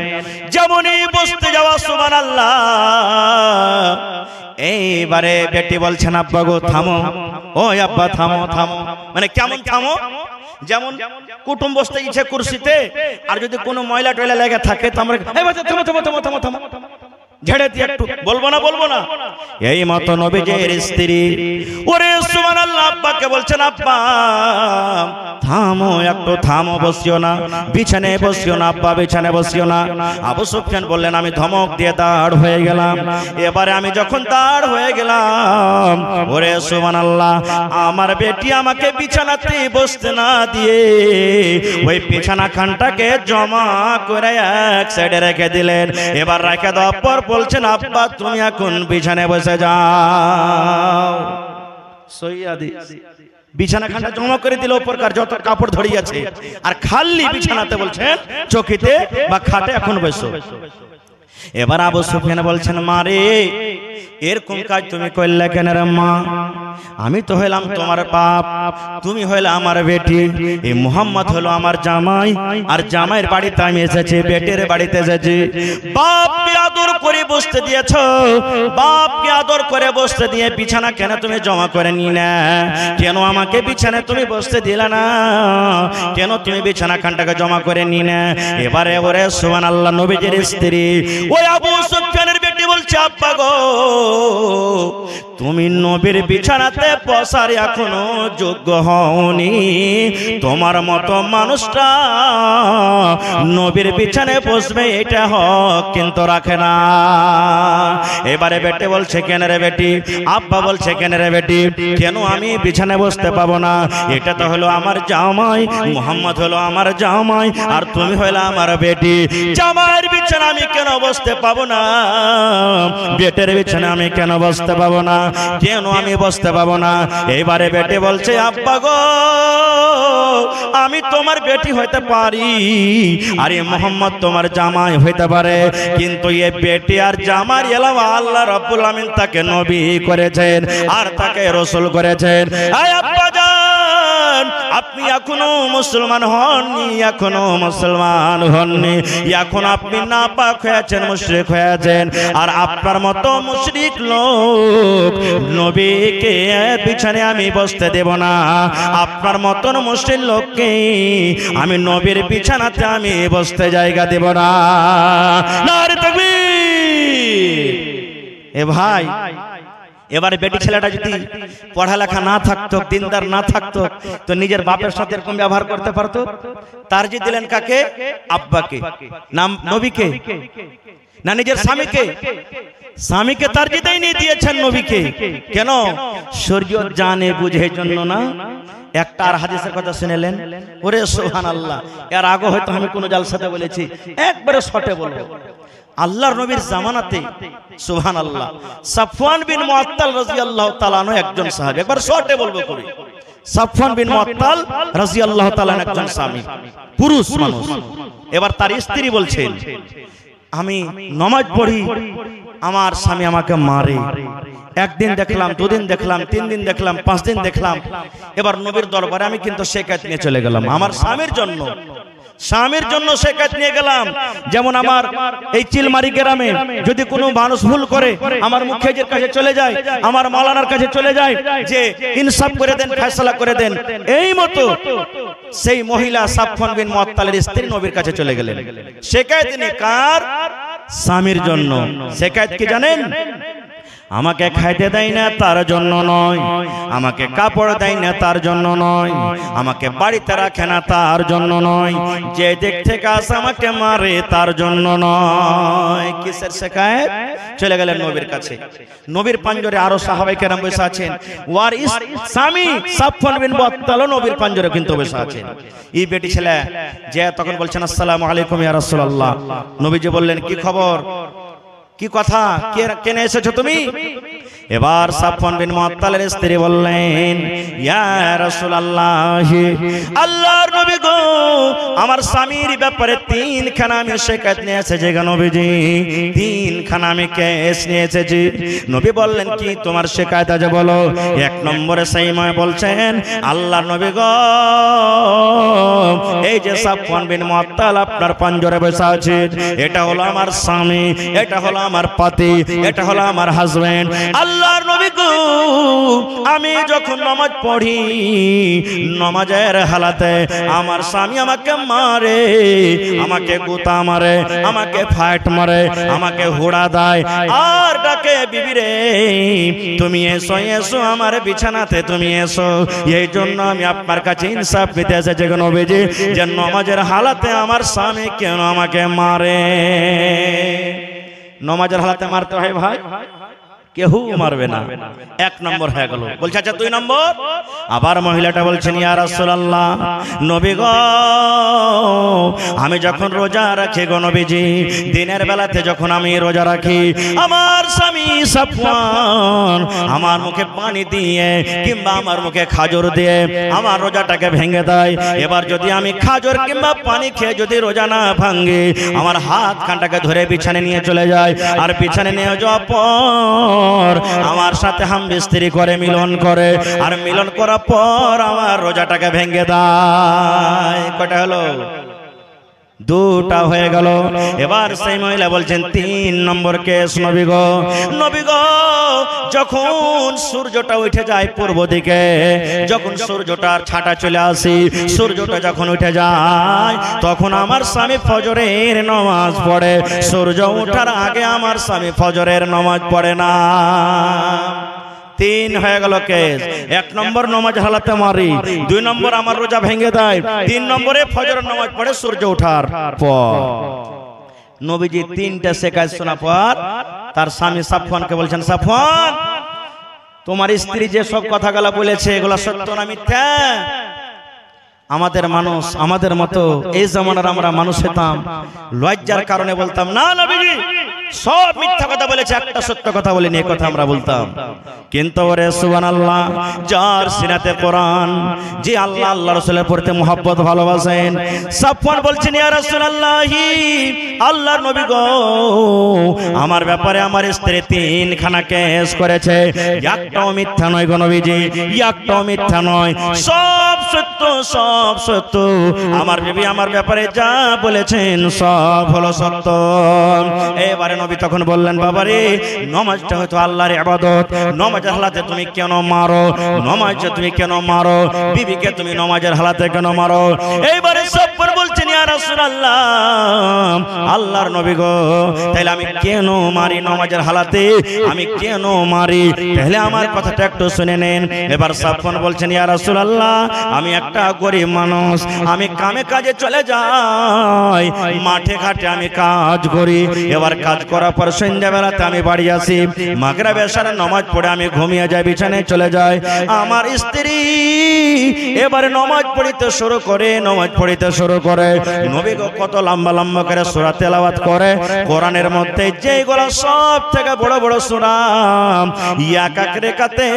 যেমনই বসতে যাওয়া, সুবহানাল্লাহ, এইবারে বেটি বলছেন আব্বা গো থামো, ও আব্বা থামো থামো। মানে কেমন থামো? যেমন কুটুম বসতে ইচ্ছে কুরসিতে, আর যদি কোনো ময়লা টয়লা লেগে থাকে তো আমরা ঝেড়ে দিয়ে একটু বলবো না এই মতো নবীজির স্ত্রী ওরে সুবহানাল্লাহ আব্বাকে বলছেন, আব্বা থামো, একটু থামো, বসিও না, বিছানায় বসিও না আব্বা, বিছানায় বসিও না। আবু সুফিয়ান বললেন, আমি ধমক দিয়ে দাঁড় হয়ে গেলাম। এবারে আমি যখন দাঁড় হয়ে গেলাম, ওরে সুবহানাল্লাহ আমার বেটি আমাকে বিছানাতে বসতে না দিয়ে ওই বিছানা খানটাকে জমা করে এক সাইডে রেখে দিলেন। এবার রেখে দেওয়ার পর বলছেন, আব্বা তুমি এখন বিছানায় বসে যাও। সৈয়াদি বিছানা খানটা জমা করে দিল, উপরকার যত কাপড় ধরিয়েছে, আর খালি বিছানাতে বলছেন চৌকিতে বা খাটে এখন বসো। এবার আবু সুফিয়ান বলছেন, মা রে এরকম কাজ তুমি করলে কেন রে মা? আমি তো হইলাম তোমার বাপ, তুমি হইলে আমার বেটি, এই মুহাম্মদ হলো আমার জামাই, আর জামাইয়ের বাড়িতে আমি এসেছি, বেটের বাড়িতে এসেছি। বাপকে আদর করে বসতে দিয়েছ, বাপকে আদর করে বসতে দিয়ে বিছানা কেন তুমি জমা করে নি না? কেন আমাকে বিছানায় তুমি বসতে দিলে না? কেন তুমি বিছানা খানটাকে জমা করে নি না? এবারে ওরে সুবহানাল্লাহ নবীজির স্ত্রী ওই আবু সুফিয়ানের বেটি বলছে, আব্বা গো তুমি নবীর বিছানাতে বসার এখনো যোগ্য হওনি, তোমার মতো মানুষটা নবীর বিছানায় বসবে এটা হক কিন্তু রাখে না। এবারে বেটি বলছে, কেন রে বেটি? আব্বা বলছে, কেন রে বেটি? কেন আমি বিছানায় বসতে পাবো না? এটা তো হলো আমার জামাই, মুহাম্মদ হলো আমার জামাই, আর তুমি হলো আমার বেটি। জামাইয়ের বিছানা আমি কেন বসতে পাবো না? বেটের বিছানা আমি কেন বসতে পাবো না? কেন আমি বসতে পাবো না? এইবারে বেটি বলছে, আব্বা গো আমি তোমার বেটি হইতে পারি, আর এই মুহাম্মদ তোমার জামাই হইতে পারে, কিন্তু এই বেটি আর জামার এলাওয়া আল্লাহ রাব্বুল আমিন তাকে নবী করেছেন আর তাকে রাসূল করেছেন। আয় আব্বা জান, আপনি এখনো মুসলমান হননি, এখনো মুসলমান হননি, এখন আপনি নাপাক হয়েছেন, মুশরিক হয়েছেন। আর আপনার মতো মুশরিক লোক নবীকে বিছানায় আমি বসতে দেব না, আপনার মতন মুশরিক লোককে আমি নবীর বিছানাতে আমি বসতে জায়গা দেব না। নারে তাকবীর! এ ভাই, এবারে বেটি ছেলেটা যদি পড়ালেখা না থাকতো, দিনদার না থাকতো, তো নিজের বাপের সাথে এরকম ব্যবহার করতে পারতো? তারজি দিলেন কাকে? আব্বাকে। নাম নবীকে না নিজের স্বামীকে? স্বামীকে তারজি দেয়নি, দিয়েছেন নবীকে। কেন? শরীয়ত জানে বুঝে জন্য না। একটা আর হাদিসের কথা শুনেলেন, ওরে সুবহানাল্লাহ, এর আগে হয়তো আমি কোন জালসাতে বলেছি, একবারে শর্টে বলবো। আল্লাহর নবীর জামানাতে সুবহানাল্লাহ সাফওয়ান বিন মুআত্তাল রাদিয়াল্লাহু তাআলা আনহু একজন সাহাবী, একবার শর্টে বলবো করি। সাফওয়ান বিন মুআত্তাল রাদিয়াল্লাহু তাআলা একজন স্বামী, পুরুষ মানুষ। এবার তার স্ত্রী বলছেন, আমি নামাজ পড়ি, আমার স্বামী আমাকে মারে। একদিন দেখলাম, দুদিন দেখলাম, 3 দিন দেখলাম, 5 দিন দেখলাম। এবার নবীর দরবারে আমি কিন্তু শিকায়ত নিয়ে চলে গেলাম আমার স্বামীর জন্য, স্বামীর জন্য শিকায়ত নিয়ে গেলাম। যেমন আমার এই চিলমারি গ্রামে যদি কোনো মানুষ ভুল করে, আমার মুখিয়াজির কাছে চলে যায়, আমার মাওলানার কাছে চলে যায় যে ইনসাফ করে দেন, ফয়সালা করে দেন। এই মতো সেই মহিলা সাফওয়ান বিন মুআত্তালের স্ত্রী নবীর কাছে চলে গেলেন। শিকায়ত নিয়ে কার? স্বামীর জন্য। শিকায়ত কি জানেন? আমাকে খাইতে দেয় না তার জন্য নয়, আমাকে কাপড় দেয় না তার জন্য নয়, আমাকে বাড়িতে রাখে না তার জন্য নয়, যে দিক থেকে আসে আমাকে মারে তার জন্য নয়। কিসের শিকায়ত? চলে গেলেন নবীর কাছে। নবীর পাঞ্জরে আরো সাহাবায়ে কেরাম বসে আছেন, ওয়ার স্বামী সাফওয়ান বিন মুআত্তাল নবীর পাঞ্জরে কিন্তু বসে আছেন। এই বেটি ছেলে যে তখন বলছেন, আসসালামু আলাইকুম ইয়া রাসূলুল্লাহ। নবীজি বললেন, কি খবর, কি কথা, কেনে এসেছো তুমি? এবার সাফওয়ান বিন মুআত্তালের স্ত্রী বললেন, ইয়া রাসূলুল্লাহ, আল্লাহর নবী গো, আমার স্বামীর ব্যাপারে 3 খানা আমি শিকায়ত নিয়ে এসেছি গো নবীজি, 3 খানা আমি কেস নিয়ে এসেছি। নবী বললেন, কি তোমার শিকায়ত আছে বলো। 1 নম্বরে সাইমা বলছেন, আল্লাহর নবী গো, এই যে সাফওয়ান বিন মুআত্তাল আপনার পাঞ্জরে বসে আছে, এটা হলো আমার স্বামী, এটা হলো আমার পাতি, এটা হলো আমার হাজবেন্ড। আল্লাহ আল্লাহর নবী গো আমি যখন নামাজ পড়ি নামাজের হালাতে আমার স্বামী আমাকে মারে, আমাকে গুতা মারে, আমাকে ফাইট মারে, আমাকে হুড়া দেয় আর ডাকে বিবি রে তুমি এসো এসো আমার বিছানাতে তুমি এসো। এই জন্য আমি আপনার কাছে ইনসাফ পেতে এসেছি গো নবীজি যে নামাজের হালাতে আমার স্বামী কেন আমাকে মারে। নামাজের হালাতে মারতে হয় ভাই, কেউ মারবে না। এক নম্বর হয়ে গেল। বলছে আচ্ছা 2 নম্বর। আবার মহিলাটা বলছেন ইয়া রাসূলুল্লাহ নবী গো আমি যখন রোজা রাখি গো নবীজি দিনের বেলাতে যখন আমি রোজা রাখি আমার স্বামী সাফওয়ান আমার মুখে পানি দিয়ে কিংবা আমার মুখে খাজর দিয়ে আমার রোজাটাকে ভেঙে দেয়। এবার যদি আমি খাজর কিংবা পানি খেয়ে যদি রোজা না ভাঙি আমার হাত খানটাকে ধরে বিছানে নিয়ে চলে যায় আর বিছানে নিয়ে যাওয়ার পর আমার সাথে হাম বিস্ত্রি করে মিলন করে আর মিলন করার পর আমার রোজাটাকে ভেঙে দেয়। কয়টা হলো? 2টা হয়ে গেল। এবার সেই মহিলা বলছেন 3 নম্বর কেস নবী গো যখন সূর্যটা উঠে যায় পূর্ব দিকে, যখন সূর্যটার ছাটা চলে আসে, সূর্যটা যখন উঠে যায় তখন আমার স্বামী ফজরের নামাজ পড়ে। সূর্য ওঠার আগে আমার স্বামী ফজরের নামাজ পড়ে না। 3 হয়ে গেল কেস। 1 নম্বর নামাজ হালাতে মারি, 2 নম্বর আমার রোজা ভেঙে দেয়, 3 নম্বরে ফজরের নামাজ পড়ে সূর্য ওঠার পর। নবীজি 3টা শিকায়ত শোনা পর তার স্বামী সাফওয়ানকে বলছেন সাফওয়ান তোমার স্ত্রী যে সব কথাগুলো বলেছে এগুলো সত্য না মিথ্যা? আমাদের মানুষ আমাদের মতো এই জামানার আমরা মানুষ হতাম লজ্জার কারণে বলতাম না নবীজি সব মিথ্যা কথা বলেছে একটা সত্য কথা বলেনি এই কথা আমরা বলতাম। কিন্তু ওরে সুবহানাল্লাহ যার সিনাতে কোরআন যে আল্লাহ আল্লাহ রাসূলের প্রতি মুহাব্বত ভালোবাসেন সাফওয়ান বলছেন ইয়া রাসূলুল্লাহ আল্লাহর নবী গো আমার ব্যাপারে আমার স্ত্রী 3খানা কেস করেছে, একটাও মিথ্যা নয় গো নবীজি, একটাও মিথ্যা নয়, সব সত্য সব সত্য। আমার বিবি আমার ব্যাপারে যা বলেছেন সব হলো সত্য। এবারে নবী তখন বললেন বাবারে নামাজটা হয়তো আল্লাহর ইবাদত, নামাজের হালাতে তুমি কেন মারো, নামাজে তুমি কেন মারো, বিবিকে তুমি নামাজের হালাতে কেন মারো? এইবারে সফর বলছেন ইয়া রাসূলুল্লাহ আল্লাহর নবী গো তাহলে আমি কেন মারি নামাজের হালাতে, আমি কেন মারি তাহলে আমার কথাটা একটু শুনে নেন। এবার সফর বলছেন ইয়া রাসূলুল্লাহ আমি একটা গরিব মানুষ, আমি কামে কাজে চলে যাই, মাঠে ঘাটে আমি কাজ করি, এবার কাজ করার পর সন্ধ্যাবেলাতে আমি বাড়ি আসি, মাগরিব এশার নামাজ পড়ে আমি ঘুমিয়ে যাই, বিছানায় চলে যাই। আমার স্ত্রী এবারে নামাজ পড়িতে শুরু করে, নামাজ পড়িতে শুরু করে, নবী গো কত লম্বা লম্বা করে সূরা তেলাওয়াত করে। কোরআনের মধ্যে যেগুলো সব থেকে বড় বড় সূরা এক এক রেখাতে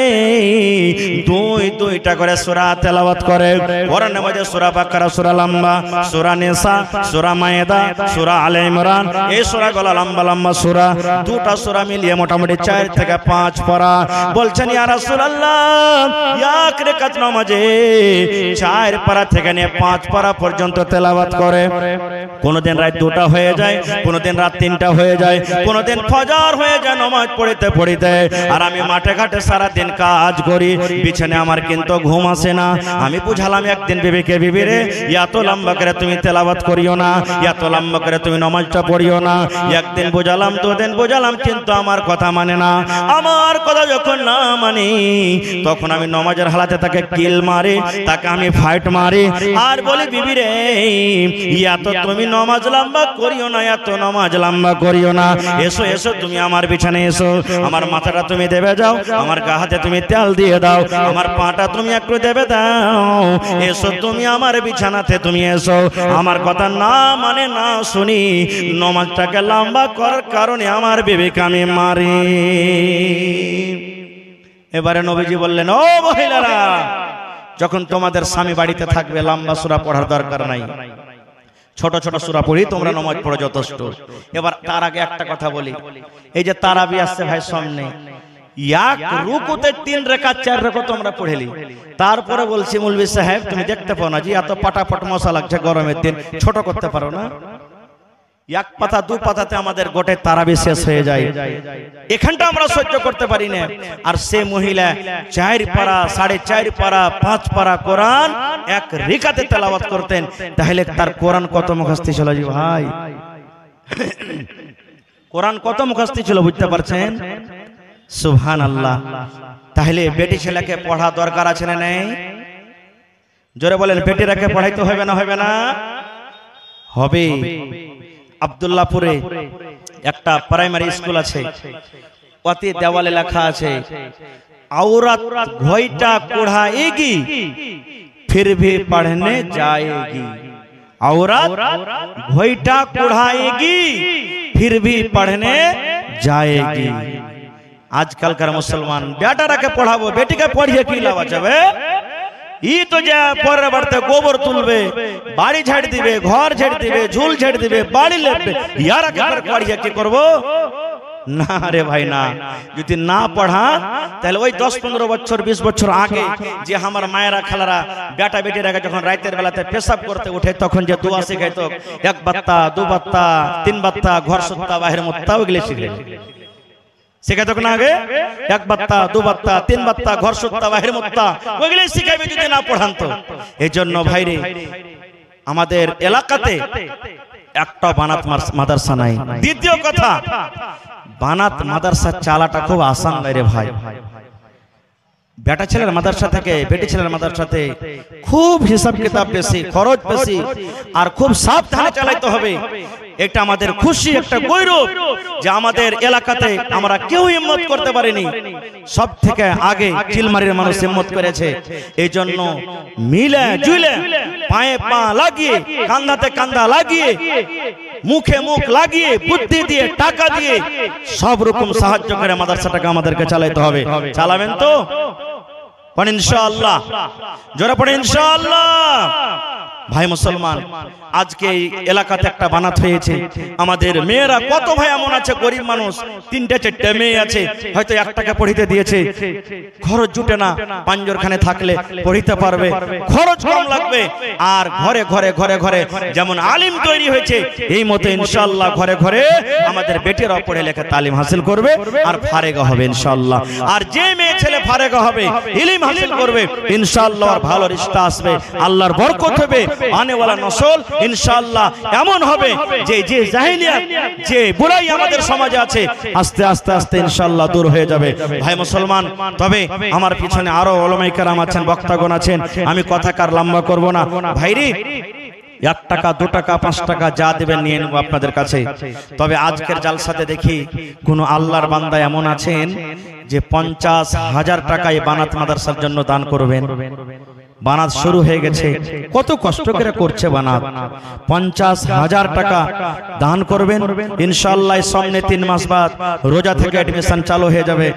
2-2টা করে সূরা তেলাওয়াত করে। কোরআনের মধ্যে সূরা বাকারা সূরা লম্বা, সূরা নিসা, সূরা মায়েদা, সূরা আলে ইমরান, এই সূরাগুলো লম্বা লম্বা সূরা। 2টা সূরা মিলিয়ে মোটামুটি 4 থেকে 5 পারা। বলছেন ইয়া রাসূলুল্লাহ এক রাকাত নামাজে 4 পারা থেকে নিয়ে 5 পারা পর্যন্ত তেলাওয়াত করে। কোনদিন রাত 2টা হয়ে যায়, কোনদিন রাত 3টা হয়ে যায়, কোনদিন ফজর হয়ে যায় নামাজ পড়িতে পড়িতে। আর আমি মাঠে ঘাটে সারা দিন কাজ করি, বিছানে আমার কিন্তু ঘুম আসে না। আমি বুঝালাম একদিন বিবিকে বিবি রে এত লম্বা করে তুমি তেলাওয়াত করিও না, এত লম্বা করে তুমি নামাজটা পড়িও না। একদিন বুঝালাম, 2 দিন বুঝালাম, কিন্তু আমার কথা মানে না। আমার কথা যখন না মানি তখন আমি নামাজের হালাতে তাকে কিল মারি, তাকে আমি ফাইট মারি আর বলি বিবি রে এত তুমি নামাজ লম্বা করিও না, এত নামাজ লম্বা করিও না, এসো এসো তুমি আমার বিছানে এসো, আমার মাথাটা তুমি দেবে যাও, আমার গা হাতে তুমি তেল দিয়ে দাও, আমার পাটা তুমি একটু দেবে দাও, এসো তুমি আমার বিছানাতে তুমি এসো। আমার কথা না মানে না শুনি নামাজটাকে লম্বা করার কারণে আমার বিবিকে আমি মারি। এবারে নবীজি বললেন ও মহিলারা যখন তোমাদের স্বামী বাড়িতে থাকবে লম্বা সূরা পড়ার দরকার নাই, ছোট ছোট সূরা পড়ি তোমরা নামাজ পড়ো যথেষ্ট। এবার তার আগে একটা কথা বলি, এই যে তারাবি আসছে ভাই সামনে, এক রুকুতে 3 রাকাত 4 রাকাত তোমরা পড়েলি, তারপরে বলছি মৌলভী সাহেব তুমি দেখতে পাও না যে এত পাটাপাট মশা লাগছে গরমের দিন, ছোট করতে পারো না? এক পাতা দু পাতাতে আমাদের গোটে তারাবি শেষ হয়ে যায়। এখানটা আমরা সহ্য করতে পারি না। আর সে মহিলা 4 পারা 4.5 পারা 5 পারা কোরআন এক রিকাতে তেলাওয়াত করতেন। তাহলে তার কোরআন কত মুখস্থি ছিল জি ভাই? কোরআন কত মুখস্থি ছিল বুঝতে পারছেন? সুবহানাল্লাহ। তাহলে বেটি ছেলেকে পড়া দরকার আছে না নেই? জোরে বলেন, বেটিরাকে পড়াইতে হবে না হবে না? হবে। আব্দুল্লাহপুরে একটা প্রাইমারি স্কুল আছে, ওতে দেওয়ালে লেখা আছে औरत घोइटा कुढ़ाएगी फिर भी पढ़ने जाएगी। औरत घोइटा कुढ़ाएगी फिर भी पढ़ने जाएगी। आजकल कर मुसलमान बेटा रखे पढ़ाबो बेटी के पढ़िए की लावा जाबे ई तो जा परे बढ़ते गोबर तुलबे बाड़ी झाड़ दिबे घर झाड़ दिबे झूल झाड़ दिबे बाड़ी लेबे यार के पर पढ़िए की करबो ना रे भाई ना। যদি না পড়া তাহলে ওই 10-15 বছর 20 বছর আগে যে আমার মায়েরা খালারা বেটা বেটির আগে যখন রাতের বেলাতে পেশাব করতে ওঠে তখন যে দোয়া শিখাইতো এক বাত্তা দু বাত্তা তিন বাত্তা ঘর সুত্তা বাহির মুত্তা ওগুলো শিখে শিখাইতো না আগে এক বাত্তা দু বাত্তা তিন বাত্তা ঘর সুত্তা বাহির মুত্তা ওগুলো শিখাইবে যদি না পড়ান তো। এজন্য ভাইরে আমাদের এলাকাতে একটা বানাত মাদ্রাসা নাই। দ্বিতীয় কথা বানাত মাদ্রাসা চালাটা খুব আসান নয় রে ভাই। বেটা ছেলের মাদ্রাসা থেকে বেটি ছেলের মাদ্রাসাতে খুব হিসাব কিতাব বেশি খরচ বেশি আর খুব সাবধানে চালাইতে হবে। এটা আমাদের খুশি একটা গৌরব যে আমাদের এলাকাতে আমরা কেউ হিম্মত করতে পারিনি, সব থেকে আগে চিলমারির মানুষ হিম্মত করেছে। এই জন্য মিলে জুলে পায়ে পা লাগিয়ে কান্দাতে কান্দা লাগিয়ে মুখে মুখ লাগিয়ে বুদ্ধি দিয়ে টাকা দিয়ে সব রকম সাহায্য করে মাদ্রাসাটাকে আমাদেরকে চালাইতে হবে। চালাবেন তো? পড়েন ইনশাআল্লাহ, জোরে পড়েন ইনশাআল্লাহ। ভাই মুসলমান, আজকে এই এলাকাতে একটা বানাত হয়েছে। আমাদের মেয়েরা কত ভাই এমন আছে গরিব মানুষ 3-4 মেয়ে আছে, হয়তো 1 টাকা পড়িতে দিয়েছে, খরচ জুটে না, পাঞ্জরখানে থাকলে পড়িতে পারবে, খরচ কম লাগবে। আর ঘরে ঘরে ঘরে ঘরে যেমন আলিম তৈরি হয়েছে এই মতো ইনশাআল্লাহ ঘরে ঘরে আমাদের বেটিরা পড়ে লেখা তালিম হাসিল করবে আর ফারেগা হবে ইনশাআল্লাহ। আর যে মেয়ে ছেলে ফারেগা হবে ইলম হাসিল করবে ইনশাআল্লাহ আর ভালো রিশতা আসবে, আল্লাহর বরকত হবে, আনে ওয়ালা নসল ইনশাআল্লাহ এমন হবে যে যে জাহেলিয়াত যে বুরাই আমাদের সমাজে আছে আস্তে আস্তে আস্তে ইনশাআল্লাহ দূর হয়ে যাবে। ভাই মুসলমান, তবে আমার পিছনে আরো উলামায়ে কেরাম আছেন, বক্তাগণ আছেন, আমি কথা কার লম্বা করব না। ভাইরি 1 টাকা 2 টাকা 5 টাকা যা দেবেন নিয়ে নেব আপনাদের কাছে। তবে আজকের জালসাতে দেখি কোন আল্লাহর বান্দা এমন আছেন যে 50,000 টাকা এই বানাত মাদ্রাসার জন্য দান করবেন। বানাত শুরু হয়ে গেছে, কত কষ্ট করে করছে বানাত। 50,000 টাকা দান করবেন ইনশাআল্লাহ। সামনে 3 মাস বাদ রোজা থেকে অ্যাডমিশন চালু হয়ে যাবে,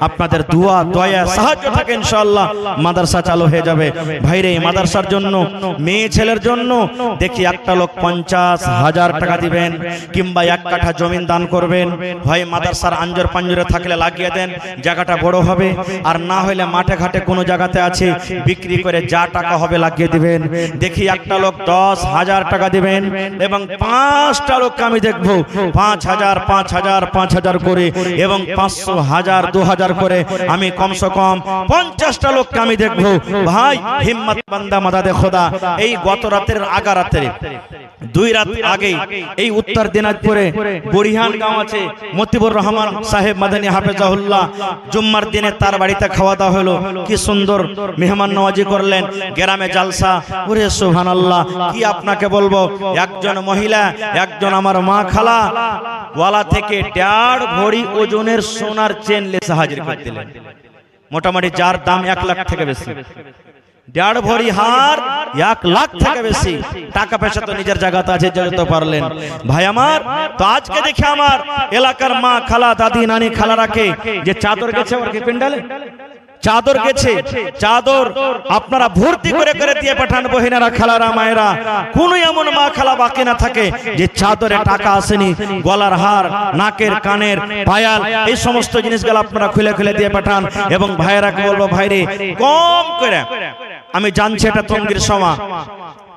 আপনাদের দোয়া দয়া সাহায্য থাকে ইনশাআল্লাহ মাদ্রাসা চালু হয়ে যাবে। ভাইরে এই মাদ্রাসার জন্য মেয়ে ছেলের জন্য দেখি একটা লোক 50,000 টাকা দিবেন কিংবা 1 কাঠা জমিন দান করবেন। হয় মাদ্রাসার আঞ্জর পাঞ্জরে থাকলে লাগিয়ে দেন, জায়গাটা বড় হবে, আর না হলে মাঠে ঘাটে কোনো জায়গাতে আছে বিক্রি করে যা টাকা হবে লাগিয়ে দিবেন। দেখি একটা লোক 10,000 টাকা দিবেন এবং 5টা লোককে আমি দেখবো 5,000 5,000 5,000 করে এবং 500 1000 2000 করে আমি কমসে কম 50টা লোককে আমি দেখবো। ভাই হিম্মত বান্দা মাদাদে খোদা, এই গত রাতের আগা রাতে 2 রাত আগে এই উত্তর দিনাজপুরে বরিহান গাঁও আছে, মতিবুর রহমান সাহেব মাদানী হাফেজাহুল্লাহ জুম্মার দিনে তার বাড়িতে খাওয়া দাওয়া হলো। কি সুন্দর মেহমান নওয়াজি করলেন, গ্রামে জালসা। ওরে সুবহানাল্লাহ, কি আপনাকে বলবো, একজন মহিলা একজন আমার মা খালা গলা থেকে 1.5 ভরি ওজনের সোনার চেন লেসে হাজির করে দিলেন, মোটামুটি যার দাম 1 লাখ থেকে বেশি। 1.5 ভরি হার 1 লাখ থেকে বেশি। টাকা পয়সা তো নিজের জায়গাতে আছে, যেতে পারলেন। ভাই আমার, তো আজকে দেখে আমার এলাকার মা খালা দাদি নানি খালারাকে যে চাদর গেছে ওর কি পেন্ডালে চাদর গেছে, চাদর আপনারা ভর্তি করে করে দিয়ে পাঠান বহিনারা খালারা মায়েরা। কোন এমন মা খালা বাকি না থাকে যে চাদরে টাকা আসেনি। গলার হার, নাকের কানের পায়াল, এই সমস্ত জিনিসগুলো আপনারা খুলে খুলে দিয়ে পাঠান। এবং ভাইয়েরাকে বলবো, ভাইরে কম করে, আমি জানছি এটা তঙ্গির সময়,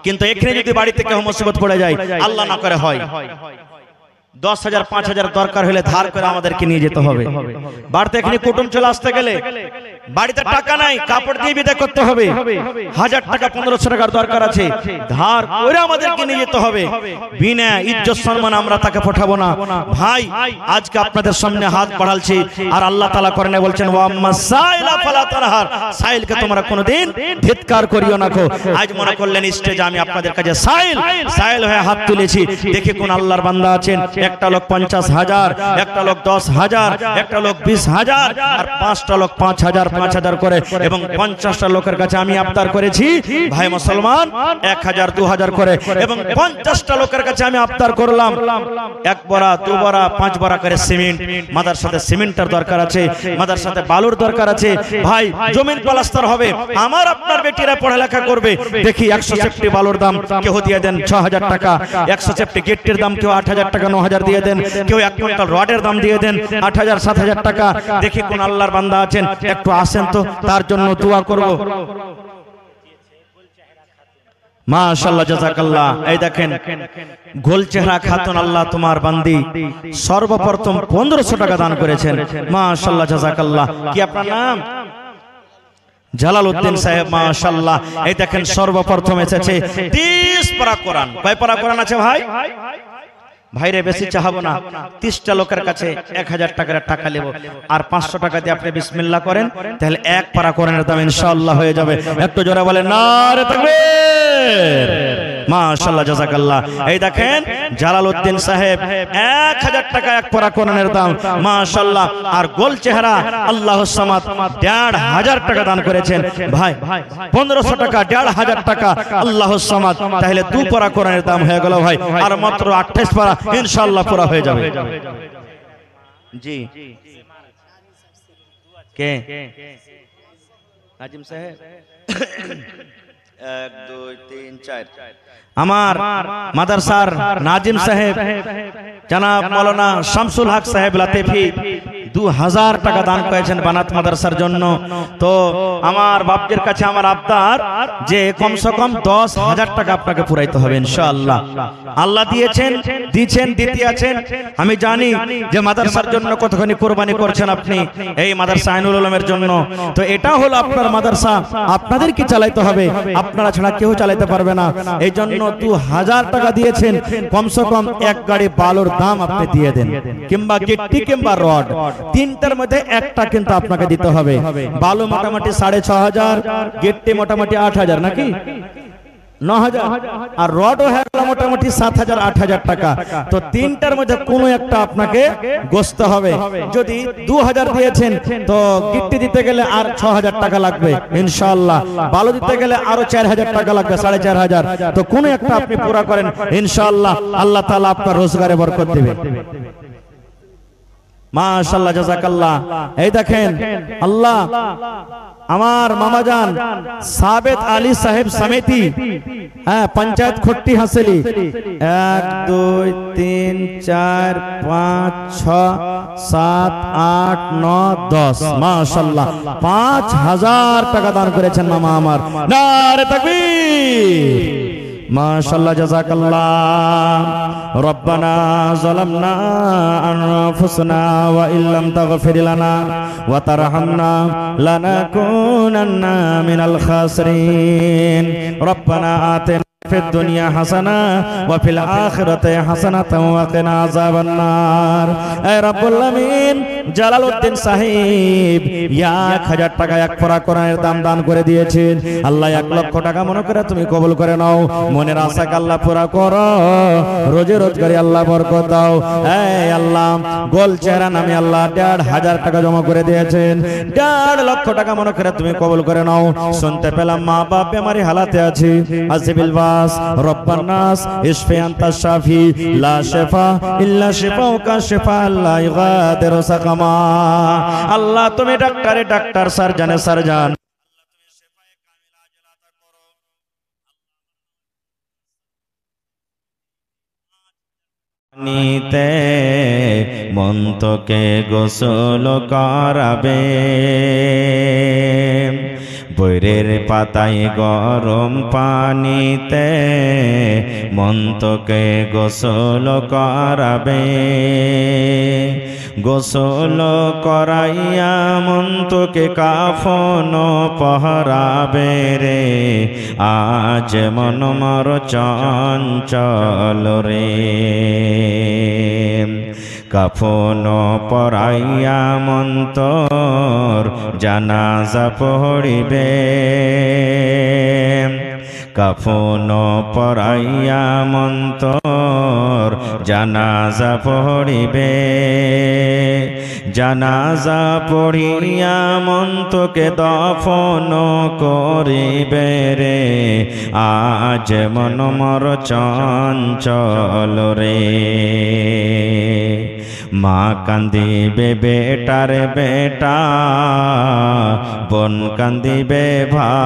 কিন্তু এখানে যদি বাড়ি থেকে মুসিবত পড়ে যায় আল্লাহ না করে হয় 10,000 5,000 দরকার হলে ধার করে আমাদেরকে নিয়ে যেতে হবে। বাড়িতে এখানে কুটুম চলে আসতে গেলে বাড়িতে টাকা নাই, কাপড় দিয়ে বিদায় করতে হবে, 1000 টাকা 1500 টাকার দরকার আছে, ধার করে আমাদেরকে নিয়ে যেতে হবে। বিনা ইজ্জত সম্মান আমরা তাকে পাঠাবো না। ভাই আজকে আপনাদের সামনে হাত বাড়ালছি, আর আল্লাহ তাআলা কোরআনে বলছেন ওয়াম্মা সাইলা ফালা তানহার, সাইলকে তোমরা কোনোদিন ধিক্কার করিও না। আজ মনে করলেন স্টেজে আমি আপনাদের কাছে সাইল হয়ে হাত তুলেছি, দেখি কোন আল্লাহর বান্দা আছেন। একটা লোক 50,000, একটা লোক 10,000, একটা লোক 20,000, আর 5টা লোক 5,000 করে, এবং 50টা লোকের কাছে আমি আবদার করেছি ভাই মুসলমান 1,000 2,000 করে, এবং 50টা লোকের কাছে আমি আবদার করলাম 1 বড়া 2 বড়া 5 বড়া করে সিমেন্ট। মাদ্রাসাতে সিমেন্টের দরকার আছে, মাদ্রাসাতে বালুর দরকার আছে। ভাই জমিন প্লাস্টার হবে, আমার আপনার বেটিরা পড়ালেখা করবে। দেখি 100 সেফটি বালুর দাম কেউ দিয়ে দেন 6,000 টাকা, 100 সেফটি গেটের দাম কেউ 8,000 টাকা 9,000 দিয়ে দেন, কেউ 1 কুইন্টাল রডের দাম দিয়ে দেন 8,000 7,000 টাকা। দেখি কোন আল্লাহর বান্দা আছেন, একটু আসেন তো, তার জন্য দোয়া করব। মাশাআল্লাহ জাযাকাল্লাহ। এই দেখেন গোল চেহারা খাতুন, আল্লাহ তোমার বান্দি সর্বপ্রথম 1500 টাকা দান করেছেন। মাশাআল্লাহ জাযাকাল্লাহ। কি আপনার নাম? জালালউদ্দিন সাহেব, মাশাআল্লাহ। এই দেখেন সর্বপ্রথম এসেছে 30 পারা কোরআন। কয় পারা কোরআন আছে ভাই? ভাইরে বেশি চাহাবো না, 30টা লোকের কাছে 1000 টাকার টাকা নেব, আর 500 টাকা দিয়ে আপনি বিসমিল্লাহ করেন, তাহলে 1 পারা কোরআনের দাম ইনশাআল্লাহ হয়ে যাবে। একটু জোরে বলেন নারে তাকবীর। মাশাআল্লাহ জাযাকাল্লাহ। এই দেখেন জালালউদ্দিন সাহেব 1000 টাকা 1 পারা কোরআনের দাম, মাশাআল্লাহ। আর গোল চেহারা আল্লাহুস সামাদ 1,500 টাকা দান করেছেন। ভাই 1500 টাকা 1,500 টাকা আল্লাহুস সামাদ, তাহলে 2 পারা কোরআনের দাম হয়ে গেল ভাই, আর মাত্র 28 পারা ইনশাআল্লাহ পুরা হয়ে যাবে। জি কে? নাজিম সাহেব 1 2 3 4 আমার মাদ্রাসার নাজিম সাহেব জনাব মাওলানা শামসুল হক সাহেব লাতিফি 2000 টাকা দান করেছেন বানাত মাদ্রাসার জন্য। তো আমার বাপজির কাছে আমার আবদার যে কমসে কম 10,000 টাকা আপনাকে পুরাইতে হবে ইনশাআল্লাহ। আল্লাহ দিয়েছেন, দিচ্ছেন, দিতে আছেন। আমি জানি যে মাদ্রাসার জন্য কতখানি কুরবানি করছেন আপনি, এই মাদ্রাসা আইনুল উলুমের জন্য। তো এটা হলো আপনার মাদ্রাসা, আপনাদেরকে চালাইতে হবে, আপনারা ছাড়া কেউ চালাইতে পারবে না। এই জন্য 2000 টাকা দিয়েছেন, কমসে কম 1 গাড়ি বালুর দাম আপনি দিয়ে দেন, কিংবা গিট্টি কিংবা রড, 3টার মধ্যে একটা কিন্তু আপনাকে দিতে হবে। বালু মোটামুটি 6,500, গিট্টি মোটামুটি 8,000 নাকি 9,000, আর রডও হয়ে গেল মোটামুটি 7,000 8,000 টাকা। তো 3টার মধ্যে কোনো একটা আপনাকে গোছতে হবে। যদি 2,000 দিয়েছেন তো গিট্টি দিতে গেলে আর 6,000 টাকা লাগবে ইনশাআল্লাহ, বালু দিতে গেলে আরো 4,000 টাকা লাগবে, 4,500। তো কোনো একটা আপনি পুরা করেন ইনশাআল্লাহ, আল্লাহ তাআলা আপনার রোজগারে বরকত দিবে। মাশাআল্লাহ জাযাকাল্লাহ। এই দেখেন আল্লাহ আমার মামাজান সাবেত আলী সাহেব সমিতি, হ্যাঁ পঞ্চায়েত খট্টি হাসেলি, 1 2 3 4 5 6 7 8 9 10, মাশাআল্লাহ 5,000 টাকা দান করেছেন মামা আমার। নারে তাকবীর। মাশাআল্লাহ জাযাকাল্লাহ। রব্বানা যালামনা আনফুসানা ওয়া ইল্লাম তাগফির লানা ওয়া তারহামনা লানাকুনান্না মিনাল খাসিরিন। রব্বানা আতিনা ফিদ দুনিয়া হাসানা ওয়া ফিল আখিরাতি হাসানাতাও ওয়া কিনা আযাবান নার। হে রব্বুল আমিন, জালালউদ্দিন সাহেব 1000 টাকা 1 পারা কোরআনের দাম দান করে দিয়েছেন। আল্লাহ 1 লক্ষ টাকা মনে করে তুমি কবুল করে নাও, মনের আশাকে আল্লাহ পুরা করো, রোজে রোজগারে আল্লাহ বরকত দাও। হে আল্লাহ, গোল চেহারা নামে আল্লাহ 1,500 টাকা জমা করে দিয়েছেন, 1.5 লক্ষ টাকা মনে করে তুমি কবুল করে নাও। শুনতে পেলাম মা বাপ বেমারি হালাতে আছে, আজিবিল রব্বান নাস ইশফি আনতা শাফি লা শিফা ইল্লা শিফাউকা শিফা লা ইগাদিরু সাকামা। আল্লাহ তুমি ডাক্তারে ডাক্তার, সার্জনে সার্জন, নিতে মন্তকে গোসল করাবে, বৈরের পাতায় গরম পানিতে মনকে গোসল করাবে, গোসল করাইয়া মনকে কাফন পহরাবে রে, আজ মন মর চঞ্চল রে। কাফন পরাইয়া মন্তর জানাজা পড়িবে, কাফন পরাইয়া মন্তর জানাজা পড়িবে, জানাজা পড়িয়া মন্তকে দফন করিবে রে, আজ মন মর চঞ্চল রে। মা কান্দিবে বেটার বেটা, বোন কান্দিবে ভাই,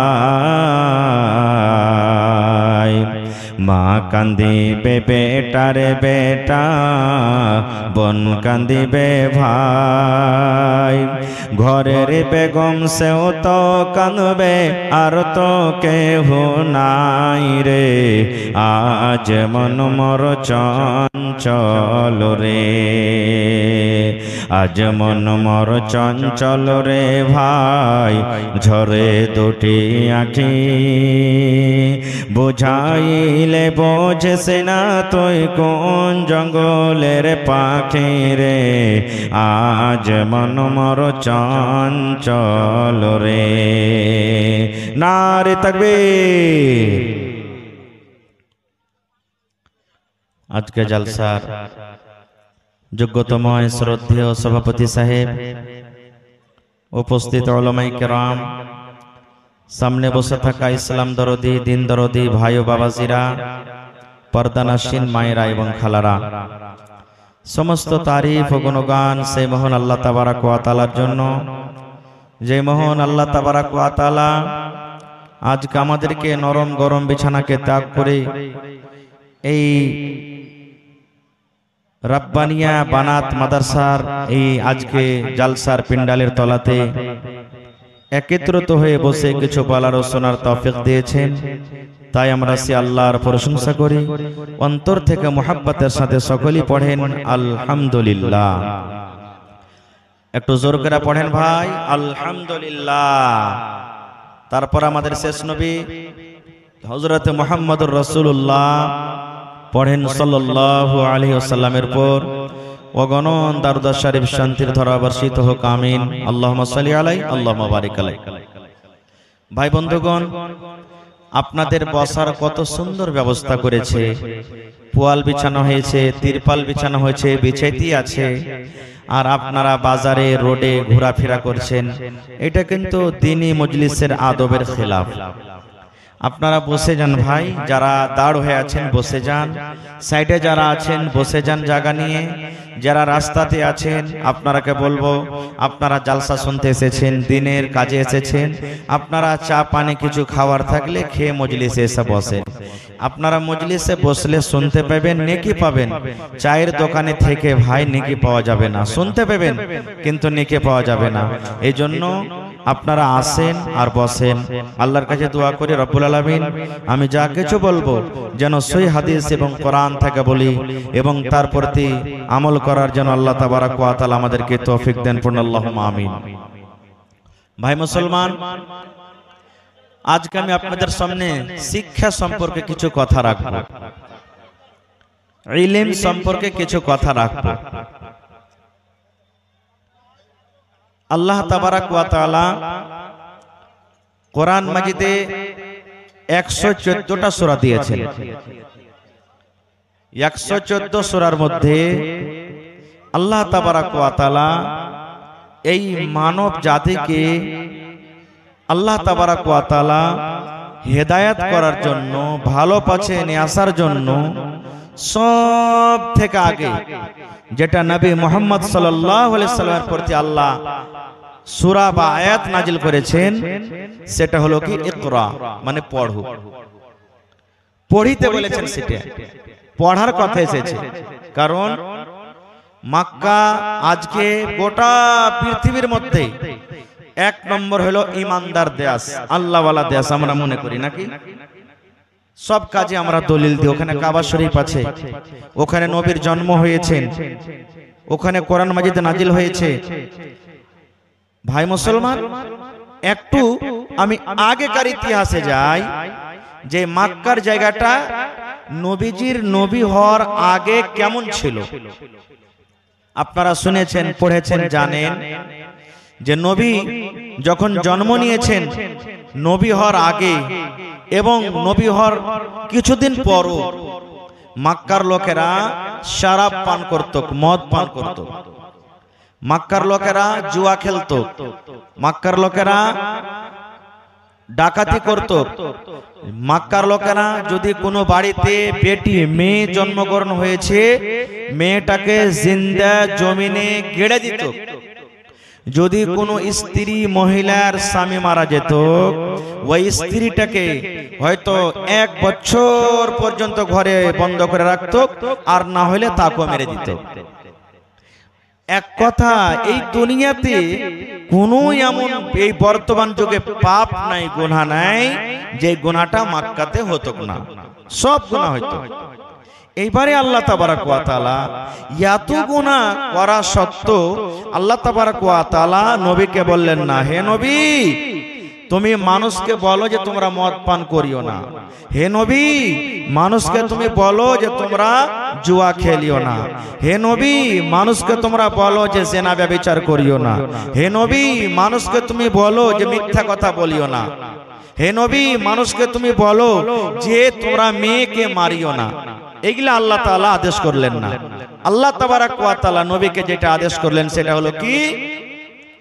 মা কান্দিবে বেটার বেটা, বোন কান্দিবে ভাই, ঘরের বেগম সেও তো কাঁদবে আর তো কেহ নাই রে, আজ মন মর চঞ্চল রে, আজ মন মর চঞ্চল রে ভাই, ঝরে দুটি আঁখি বুঝাইলে বোঝে না তুই কোন জঙ্গলের পাখি রে, আজ মন মর চঞ্চল রে। নারে তাকবীর। আজকে জলসার যোগ্যতম শ্রদ্ধেয় সভাপতি সাহেব, উপস্থিত উলামায়ে কেরাম, সামনে বসে থাকা ইসলাম দরদি দিন দরদি ভাই ও বাবাজিরা, পর্দানাসীন মায়েরা এবং খালারা, সমস্ত তারিফ ও গুণগান সেই মহান আল্লাহ তাবারাক ওয়া তাআলার জন্য, যে মহান আল্লাহ তাবারাক ওয়া তাআলা আজকে আমাদেরকে নরম গরম বিছানাকে ত্যাগ করে এই রাব্বানিয়া বানাত মাদ্রাসার এই আজকে জালসার পিন্ডালের তলাতে একত্রিত হয়ে বসে কিছু বলার ও শোনার তৌফিক দিয়েছেন, তাই আমরা সে আল্লাহর প্রশংসা করি। অন্তর থেকে মুহাব্বতের সাথে সকলেই পড়েন আলহামদুলিল্লাহ। একটু জোর করে পড়েন ভাই আলহামদুলিল্লাহ। তারপর আমাদের শেষ নবী হযরত মুহাম্মদুর রাসূলুল্লাহ পড়েন সাল্লাল্লাহু আলাইহি ওয়াসাল্লামের পর অগণন দারুদ শরীফ শান্তির ধারা বর্ষিত হোক, আমিন। আল্লাহুম্মা সাল্লি আলাইহি আল্লাহুম্মা বারিক আলাইহি। ভাই বন্ধুগণ, আপনাদের বসার কত সুন্দর ব্যবস্থা করেছে, পোয়াল বিছানো হয়েছে, তিরপাল বিছানো হয়েছে, বিছাইতেই আছে, আর আপনারা বাজারে রোডে ঘোরাফেরা করছেন, এটা কিন্তু দ্বীনি মজলিসের আদবের খেলাফ। আপনারা বসে যান ভাই, যারা দাঁড় হয়ে আছেন বসে যান, সাইডে যারা আছেন বসে যান জায়গা নিয়ে, যারা রাস্তাতে আছেন আপনারাকে বলবো, আপনারা জালসা শুনতে এসেছেন, দিনের কাজে এসেছেন, আপনারা চা পানি কিছু খাওয়ার থাকলে খেয়ে মজলিসে এসে বসেন। আপনারা মজলিসে বসলে শুনতে পাবেন, নেকি পাবেন। চায়ের দোকানে থেকে ভাই নেকি পাওয়া যাবে না, শুনতে পাবেন কিন্তু নেকি পাওয়া যাবে না। এই জন্য আপনারা আসেন আর বসেন। আল্লাহর কাছে দোয়া করি রব্বুল আলামিন আমি যা কিছু বলবো যেন সহি হাদিস এবং কোরআন থেকে বলি এবং তার প্রতি আমল করার জন্য আল্লাহ তাবারাক ওয়া তাআলা আমাদেরকে তৌফিক দেন, পূর্ণ আল্লাহুম্মা আমিন। ভাই মুসলমান, আজকে আমি আপনাদের সামনে শিক্ষা সম্পর্কে কিছু কথা রাখব, ইলম সম্পর্কে কিছু কথা রাখব। আল্লাহ তাবারাক ওয়া তাআলা কোরআন মাজিদে 114টা সূরা দিয়েছেন। 114 সূরার মধ্যে আল্লাহ তাবারাক ওয়া তাআলা এই মানব জাতিকে আল্লাহ তাবারাক ওয়া তাআলা হেদায়েত করার জন্য, ভালো পথে নিয়ে আসার জন্য সব থেকে আগে যেটা নবী মুহাম্মদ সাল্লাল্লাহু আলাইহি সাল্লামের প্রতি আল্লাহ সূরা বা আয়াত নাজিল করেছেন, সেটা হলো কি ইকরা, মানে পড়ো। পড়িতে বলেছেন, সেটা পড়ার কথা এসেছে। কারণ মক্কা আজকে গোটা পৃথিবীর মধ্যে এক নম্বর হলো ইমানদার দেশ, আল্লাহওয়ালা দেশ আমরা মনে করি নাকি? সব কাজে আমরা দলিল দিই, ওখানে কাবা শরীফ আছে, ওখানে নবীর জন্ম হয়েছেন, ওখানে কোরআন মাজিদ নাজিল হয়েছে। ভাই মুসলমান, একটু আমি আগেকার ইতিহাসে যাই, যে মক্কার জায়গাটা নবীজির নবী হওয়ার আগে কেমন ছিল। আপনারা শুনেছেন, পড়েছেন, জানেন যে নবী যখন জন্ম নিয়েছেন, নবী হওয়ার আগে এবং নবী হওয়ার কিছুদিন পরও মক্কার লোকেরা শরাব পান করত, মদ পান করত, মক্কার লোকেরা জুয়া খেলত, মক্কার লোকেরা ডাকাতি করত, মক্কার লোকেরা যদি কোনো বাড়িতে বেটি মেয়ে জন্মগ্রহণ হয়েছে, মেয়েটাকে জিন্দা জমিনে গেড়ে দিত। যদি কোনো স্ত্রী মহিলার স্বামী মারা যেত, ওই স্ত্রীটাকে হয়তো 1 বছর পর্যন্ত ঘরে বন্ধ করে রাখত, আর না হলে তাকেও মেরে দিত। এক কথা, এই দুনিয়াতে কোনো এমন এই বর্তমান যুগে পাপ নাই, গুনাহ নাই যে গুনাহটা মক্কাতে হতো না, সব গুনাহ হইতো। এইবারে আল্লাহ তাবারাক ওয়া তাআলা এত গুনাহ করা সত্ত্বেও আল্লাহ তাবারাক ওয়া তাআলা নবীকে বললেন না, হে নবী তুমি মানুষকে বলো যে তোমরা মদ পান করিও না, হে নবী মানুষকে তুমি বলো যে তোমরা জুয়া খেলিও না, হে নবী মানুষকে তোমরা বলো যে জিনা ব্যভিচার করিও না, হে নবী মানুষকে তুমি বলো যে মিথ্যা কথা বলিও না, হে নবী মানুষকে তুমি বলো যে তোমরা মেয়েকে মারিও না। এগুলা আল্লাহ তাআলা আদেশ করলেন না। আল্লাহ তাবারাক ওয়া তাআলা নবীকে যেটা আদেশ করলেন সেটা হলো কি?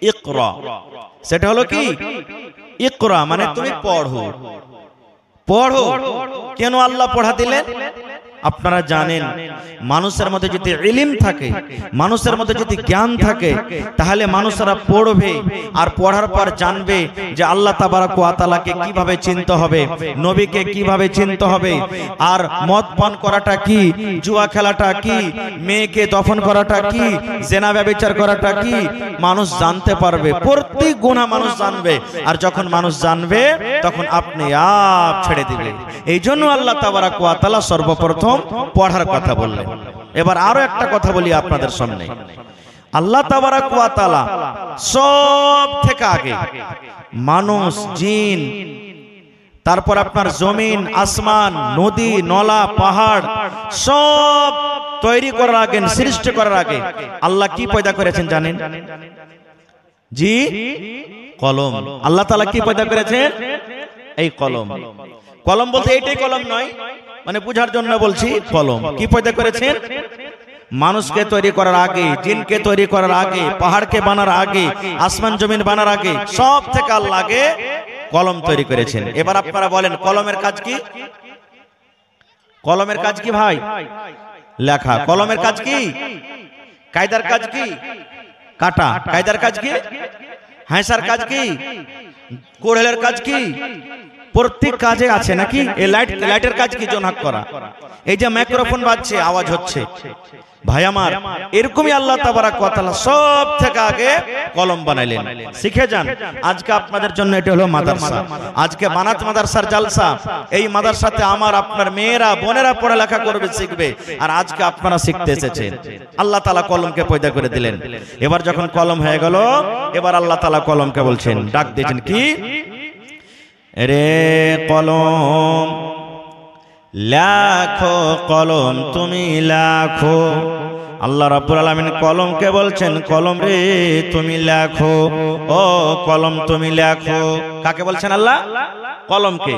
ইকরা। সেটা হলো কি? ইকরা, মানে তুমি পড়ো। পড়ো। কেন আল্লাহ পড়া দিলেন? আপনারা জানেন, মানুষের মধ্যে যদি ইলম থাকে, মানুষের মধ্যে যদি জ্ঞান থাকে, তাহলে মানুষেরা পড়বে, আর পড়ার পর জানবে যে আল্লাহ তাবারাক ওয়া তাআলাকে কিভাবে চিনতে হবে, নবীকে কিভাবে চিনতে হবে, আর মদ পান করাটা কি, জুয়া খেলাটা কি, মেয়েকে দফন করাটা কি, জিনা ব্যভিচার করাটা কি, মানুষ জানতে পারবে। প্রত্যেক গুনাহ মানুষ জানবে, আর যখন মানুষ জানবে তখন আপনি আপ ছেড়ে দিবে। এই জন্য আল্লাহ তাবারাক ওয়া তাআলা সর্বপ্রথম পড়ার কথা বললেন। এবার আরো একটা কথা বলি আপনাদের সামনে। আল্লাহ তাবারাক ওয়া তাআলা সব থেকে আগে মানুষ, জিন, তারপর আপনার জমিন, আসমান, নদী, নলা, পাহাড় সব তৈরি করার আগে, সৃষ্টি করার আগে আল্লাহ কি পয়দা করেছেন জানেন? জি, কলম। আল্লাহ তাআলা কি পয়দা করেছেন? এই কলম। কলম বলতে এইটাই কলম নয়, মানে বুঝার জন্য বলছি। কলম কি পয়দা করেছেন? মানুষকে তৈরি করার আগে, জিনকে তৈরি করার আগে, পাহাড়কে বানার আগে, আসমান জমিন বানার আগে, সব থেকে আল্লাহ আগে কলম তৈরি করেছেন। এবার আপনারা বলেন কলমের কাজ কি? কলমের কাজ কি ভাই? লেখা। কলমের কাজ কি? কায়দার কাজ কি? কাটা। কায়দার কাজ কি? হাঁসার কাজ কি? কোড়েলের কাজ কি? প্রত্যেক কাজে আছে নাকি? এই লাইটের কাজ কি? জোনাক করা। এই যে মাইক্রোফোন বাজছে, আওয়াজ হচ্ছে, ভাই আমার, এরকমই আল্লাহ তাবারাক ওয়া তাআলা সব থেকে আগে কলম বানাইলেন। শিখে যান। আজকে আপনাদের জন্য এটা হলো মাদ্রাসা, আজকে বানাত মাদ্রাসার জালসা। এই মাদ্রাসাতে আমার আপনার মেয়েরা, বোনেরা পড়ালেখা করবে, শিখবে, আর আজকে আপনারা শিখতে এসেছেন। আল্লাহ তাআলা কলমকে পয়দা করে দিলেন। এবার যখন কলম হয়ে গেল, এবার আল্লাহ তাআলা কলমকে বলছেন, ডাক দিয়েছেন কি? রে কলম, লাখো কলম তুমি লাখো। আল্লাহ রাব্বুল আলামিন কলমকে বলছেন, কলম রে তুমি লেখো, ও কলম তুমি লেখো। কাকে বলছেন আল্লাহ? কলমকে।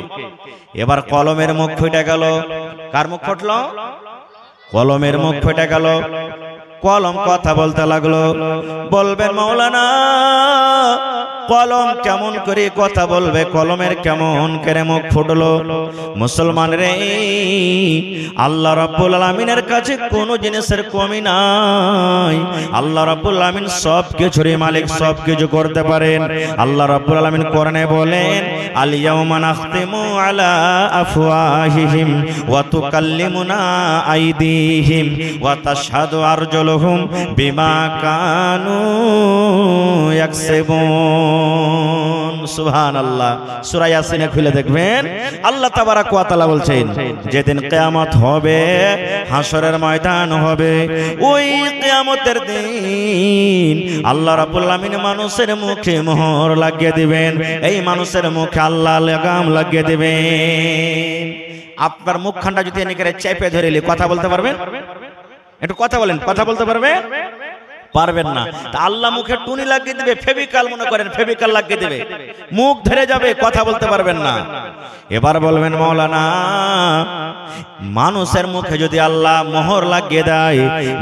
এবার কলমের মুখ ফেটে গেল। কার মুখ ফুটলো? কলমের মুখ ফেটে গেল। কলম কথা বলতে লাগলো। বলবেন মাওলানা, কলম কেমন করে কথা বলবে? কলমের কেমন করে মুখ ফুটলো? মুসলমান রে, আল্লাহ রাব্বুল আলামিনের কাছে কোনো জিনিসের কমি নাই। আল্লাহ রাব্বুল আলামিন সব কিছুরই মালিক, সব কিছু করতে পারেন। আল্লাহ রাব্বুল আলামিন কোরআনে বলেন, আল ইয়াউমা নাখতিমু আলা আফওয়াহিহিম ওয়া তুকাল্লিমুনা আইদিহিম ওয়া তাশহাদু আরজুলুহুম আরজুলুহুম বিমা কানু ইয়াকসিবুন। সুবহানাল্লাহ। সূরা ইয়াসিনে খুলে দেখবেন আল্লাহ তাবারাক ওয়া তাআলা বলছেন যেদিন কিয়ামত হবে, হাসরের ময়দান হবে, ওই কিয়ামতের দিন আল্লাহ রাব্বুল আলামিন মানুষের মুখে মোহর লাগিয়ে দিবেন। এই মানুষের মুখে আল্লাহ লাগাম লাগিয়ে দিবেন। আপনার মুখখানটা যদি এনেকে চেপে ধরেলি কথা বলতে পারবেন? একটু কথা বলেন, কথা বলতে পারবে? পারবেন না। তা আল্লাহ মুখে টুনি লাগিয়ে দিবে, ফেভিকাল মনে করেন, ফেভিকাল লাগিয়ে দিবে, মুখ ধরে যাবে, কথা বলতে পারবেন না। এবার বলবেন মাওলানা, মানুষের মুখে যদি আল্লাহ মোহর লাগিয়ে দেয়,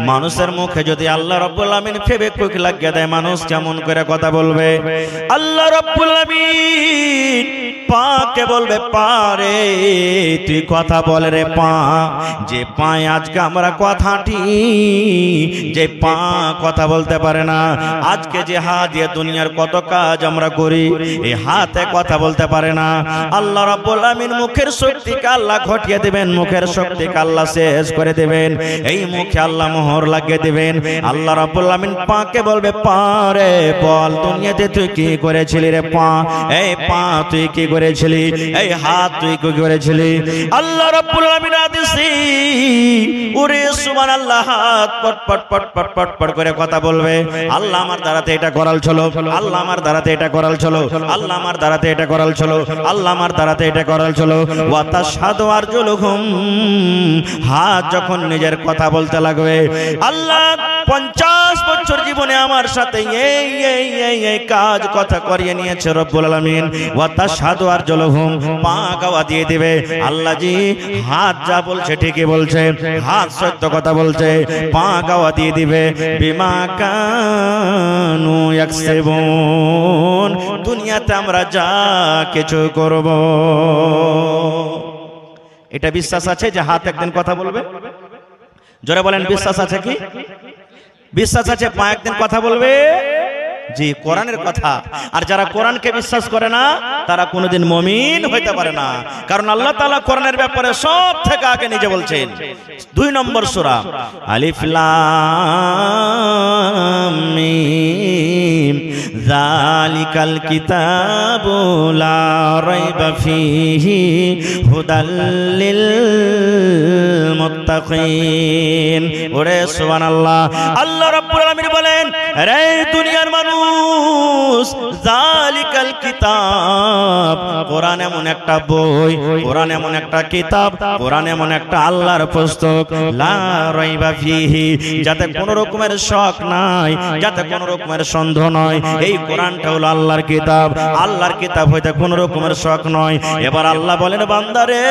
মানুষের মুখে যদি আল্লাহ রাব্বুল আলামিন ফেভিকুইক লাগিয়ে দেয়, মানুষ কেমন করে কথা বলবে? আল্লাহ রাব্বুল আলামিন পাকে বলবে, পারে তুই কথা বল রে পা। যে পায়ে আজকে আমরা কথাটি, যে পা কথা বলতে পারে না, আজকে যে হাত দিয়ে দুনিয়ার কত কাজ আমরা করি, এই হাতে কথা বলতে পারে না। আল্লাহ রাব্বুল আলামিন মুখের শক্তিকে আল্লাহ ঘটিয়ে দিবেন, মুখের শক্তিকে আল্লাহ শেষ করে দিবেন। এই মুখে আল্লাহ মোহর লাগিয়ে দিবেন। আল্লাহ রাব্বুল আলামিন পাকে বলবে, পারে বল দুনিয়াতে তুই কি করেছিলি রে পা? এই পা তুই কি করেছিলি? এই হাত তুই কি করেছিলি? আল্লাহ রাব্বুল আলামিন আদেশে ওরে সুবহানাল্লাহ, হাত পট পট পট পট পট পট করে কথা বলবে। আল্লাহ আমার দ্বারাতে এটা করাল চলো, আল্লাহ আমার দ্বারাতে এটা করাল চলো, আল্লাহ আমার দ্বারাতে এটা করাল চলো, আল্লাহ আমার দ্বারাতে এটা করাল চলো। ওয়া তাশহাদু আরজুলুহুম, হাত যখন নিজের কথা বলতে লাগবে, আল্লাহ 50 বছর জীবনে আমার সাথে এই এই এই এই কাজ কথা করিয়ে নিয়েছে রব্বুল আলামিন। ওয়া তাশহাদু আরজুলুহুম, পা গাওয়া দিয়ে দিবে, আল্লাহ জি হাত যা বলছে ঠিকই বলছে, হাত সত্য কথা বলছে, পা গাওয়া দিয়ে দিবে। বিমা কানু ইয়াকসিবুন, দুনিয়াতে আমরা যা কিছু করব। এটা বিশ্বাস আছে যে হাত একদিন কথা বলবে? জোরে বলেন, বিশ্বাস আছে কি? বিশ্বাস আছে পা একদিন কথা বলবে? জি, কোরআনের কথা। আর যারা কোরআনকে বিশ্বাস করে না তারা কোনোদিন মুমিন হইতে পারে না। কারণ আল্লাহ তাআলা কোরআনের ব্যাপারে সব থেকে আগে নিজে বলছেন। 2 নম্বর সূরা আলিফ লাম মিম, যালিকাল কিতাবু লা রাইবা ফীহি হুদাল লিল মুত্তাকিন। ওরে সুবহানাল্লাহ। আল্লাহ রাব্বুল আলামিন বলেন, রে দুনিয়ার মানুষ, যালিকাল কিতাব, কোরআন এমন একটা বই, কোরআন এমন একটা কিতাব, কোরআন এমন একটা আল্লাহর পুস্তক, লা রাইবা ফীহি, যাতে কোনো রকমের শক নাই, যাতে কোনো রকমের সন্দেহ নয়। এই কোরআনটা হলো আল্লাহর কিতাব, আল্লাহর কিতাব হইতে কোনো রকমের শক নয়। এবার আল্লাহ বলেন, বান্দারে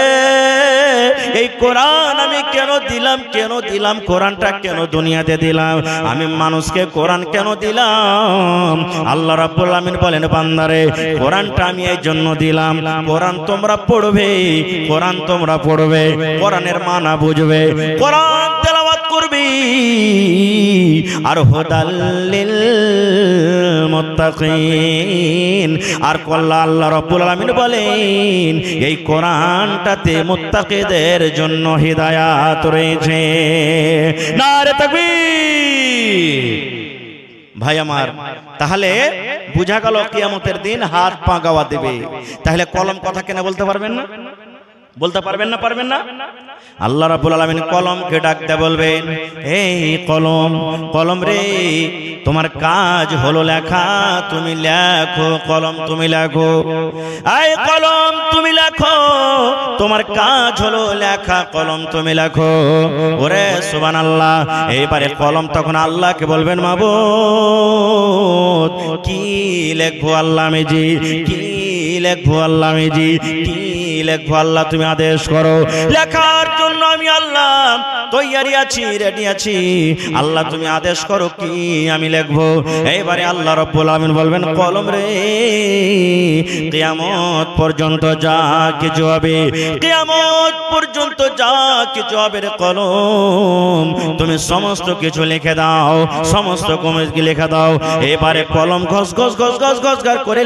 এই কোরআন আমি কেন দিলাম, কেন দিলাম কোরআনটা, কেন দুনিয়াতে দিলাম, আমি মানুষকে কোরআন কেন দিলাম? আল্লাহ রাব্বুল আলামিন বলেন, বান্দারে কোরআনটা আমি এই জন্য দিলাম, কোরআন তোমরা পড়বে, কোরআন তোমরা পড়বে, কোরআনের মানা বুঝবে, কোরআন তেলাওয়াত করবে, আর হুদাল লিল মুত্তাকিন। আর আল্লাহ রাব্বুল আলামিন বলেন এই কোরআনটাতে মুত্তাকিদের জন্য হিদায়াত রয়েছে। নারে তাকবীর। ভাই আমার, তাহলে বুঝা গেল কিয়ামতের দিন হাত পা গাওয়া দেবে। তাহলে কলম কথা কেন বলতে পারবেন না? বলতে পারবেন না? পারবেন না? আল্লাহ রাব্বুল আলামিন কলমকে ডাকতে বলবেন, এই কলম, কলম রে তোমার কাজ হলো লেখা, তুমি লেখো, কলম তুমি লেখো, এই কলম তুমি লেখো, তোমার কাজ হলো লেখা, কলম তুমি লেখো। ওরে সুবহানাল্লাহ। এইবারে কলম তখন আল্লাহকে বলবেন, মাবুদ কি লেখবো আল্লাহ আমি জি, কি লেখবো আল্লাহ আমি জি, কি লেখবো আল্লাহ তুমি আদেশ করো। লেখার জন্য আমি আল্লাহ তৈয়ারি আছি, রেডি আছি, আল্লাহ তুমি আদেশ করো কি আমি লিখবো। এইবারে আল্লাহ রাব্বুল আলামিন বলবেন, কলম রে কিয়ামত পর্যন্ত যা কিছু হবে, কিয়ামত পর্যন্ত যা কিছু হবে রে কলম তুমি সমস্ত কিছু লিখে দাও, সমস্ত কমেজকে লিখে দাও। এবারে কলম ঘস ঘস ঘস ঘস ঘস করে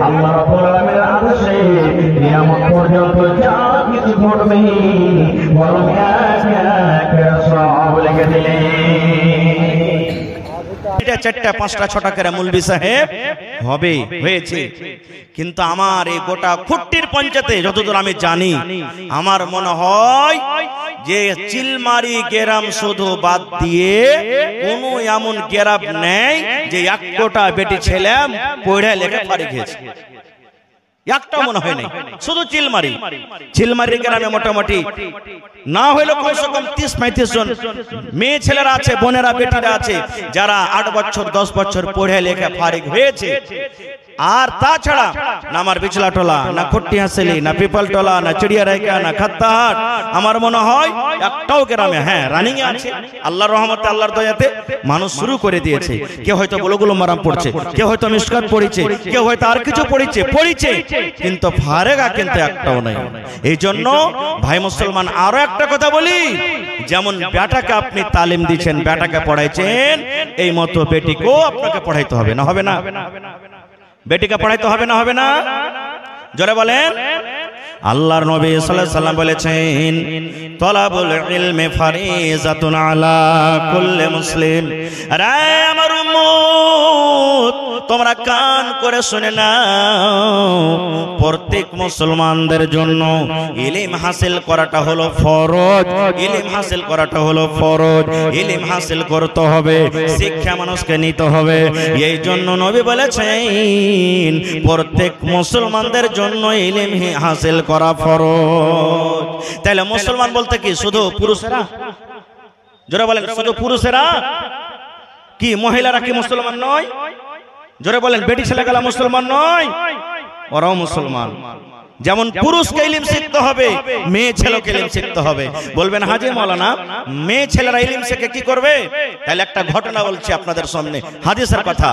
আল্লাহ রাব্বুল আলামিনের আদেশে কিয়ামত পর্যন্ত যা কিছু ঘটবে, কলম এক এক সব তিনটা চারটা পাঁচটা ছটা করে মৌলভী সাহেব হবে হয়েছে, কিন্তু আমার এই গোটা খুট্টির পঞ্চায়েতে যতদূর আমি জানি আমার মনে হয় যে চিলমারি গ্রাম শুধু বাদ দিয়ে কোনো এমন গ্রাম নেই যে এক কোটা বেটি ছেলে পড়ে লেখা ফারিক হয়েছে, একটাও মনে হয় নাই। শুধু চিলমারি গ্রামে মোটামুটি না হইলে কমসে কম 30-35 জন মেয়ে ছেলেরা আছে, বোনেরা বেটিরা আছে যারা 8 বছর 10 বছর পড়ে লেখা ফারিক হয়েছে। আর তাছাড়া না আমার বিচলা টোলা, না খুট্টি হাসেলি, না পিপল টোলা, না চিড়িয়ারাইকা, না খাত্তাহাট, আমার মনে হয় একটাও গ্রামে হ্যাঁ রানিং এ আছে। আল্লাহর রহমতে আল্লাহর দয়াতে মানুষ শুরু করে দিয়েছে। কেউ হয়তো বুলুগুল মারাম পড়ছে, কেউ হয়তো মিশকাত পড়েছে, কেউ হয়তো আর কিছু পড়েছে, কিন্তু ফারেগা কিন্তু একটাও নাই। এই জন্য ভাই মুসলমান আরো একটা কথা বলি, যেমন বেটাকে আপনি তালিম দিচ্ছেন, বেটাকে পড়াইছেন, এই মতো বেটিকেও আপনাকে পড়াইতে হবে, না হবে না? বেটিকে পড়াইতে হবে না হবে না? জোরে বলেন। আল্লাহর নবী সাল্লাল্লাহু আলাইহি ওয়াসাল্লাম বলেছেন, তলাবুল ইলমি ফারিজাতুন আলা কুল্লি মুসলিম। আরে আমার উম্মত, তোমরা কান করে শুনে নাও, প্রত্যেক মুসলমানদের জন্য ইলম হাসিল করাটা হলো ফরজ, ইলম হাসিল করাটা হলো ফরজ। ইলম হাসিল করতে হবে, শিক্ষা মানুষকে নিতে হবে। এই জন্য নবী বলেছেন প্রত্যেক মুসলমানদের জন্য ইলম হাসিল করা ফরজ। তাহলে মুসলমান বলতে কি শুধু পুরুষেরা? জোরে বলেন, শুধু পুরুষেরা? কি মহিলারা কি মুসলমান নয়? জোরে বলেন, বেটি ছেলেগুলা মুসলমান নয়? ওরাও মুসলমান। যেমন পুরুষকে ইলম শিখতে হবে, মেয়ে ছেলেকে ইলম শিখতে হবে। বলবেন হাজি মাওলানা মেয়ে ছেলেরা ইলম শিখে কি করবে? তাহলে একটা ঘটনা বলছি আপনাদের সামনে, হাদিসের কথা।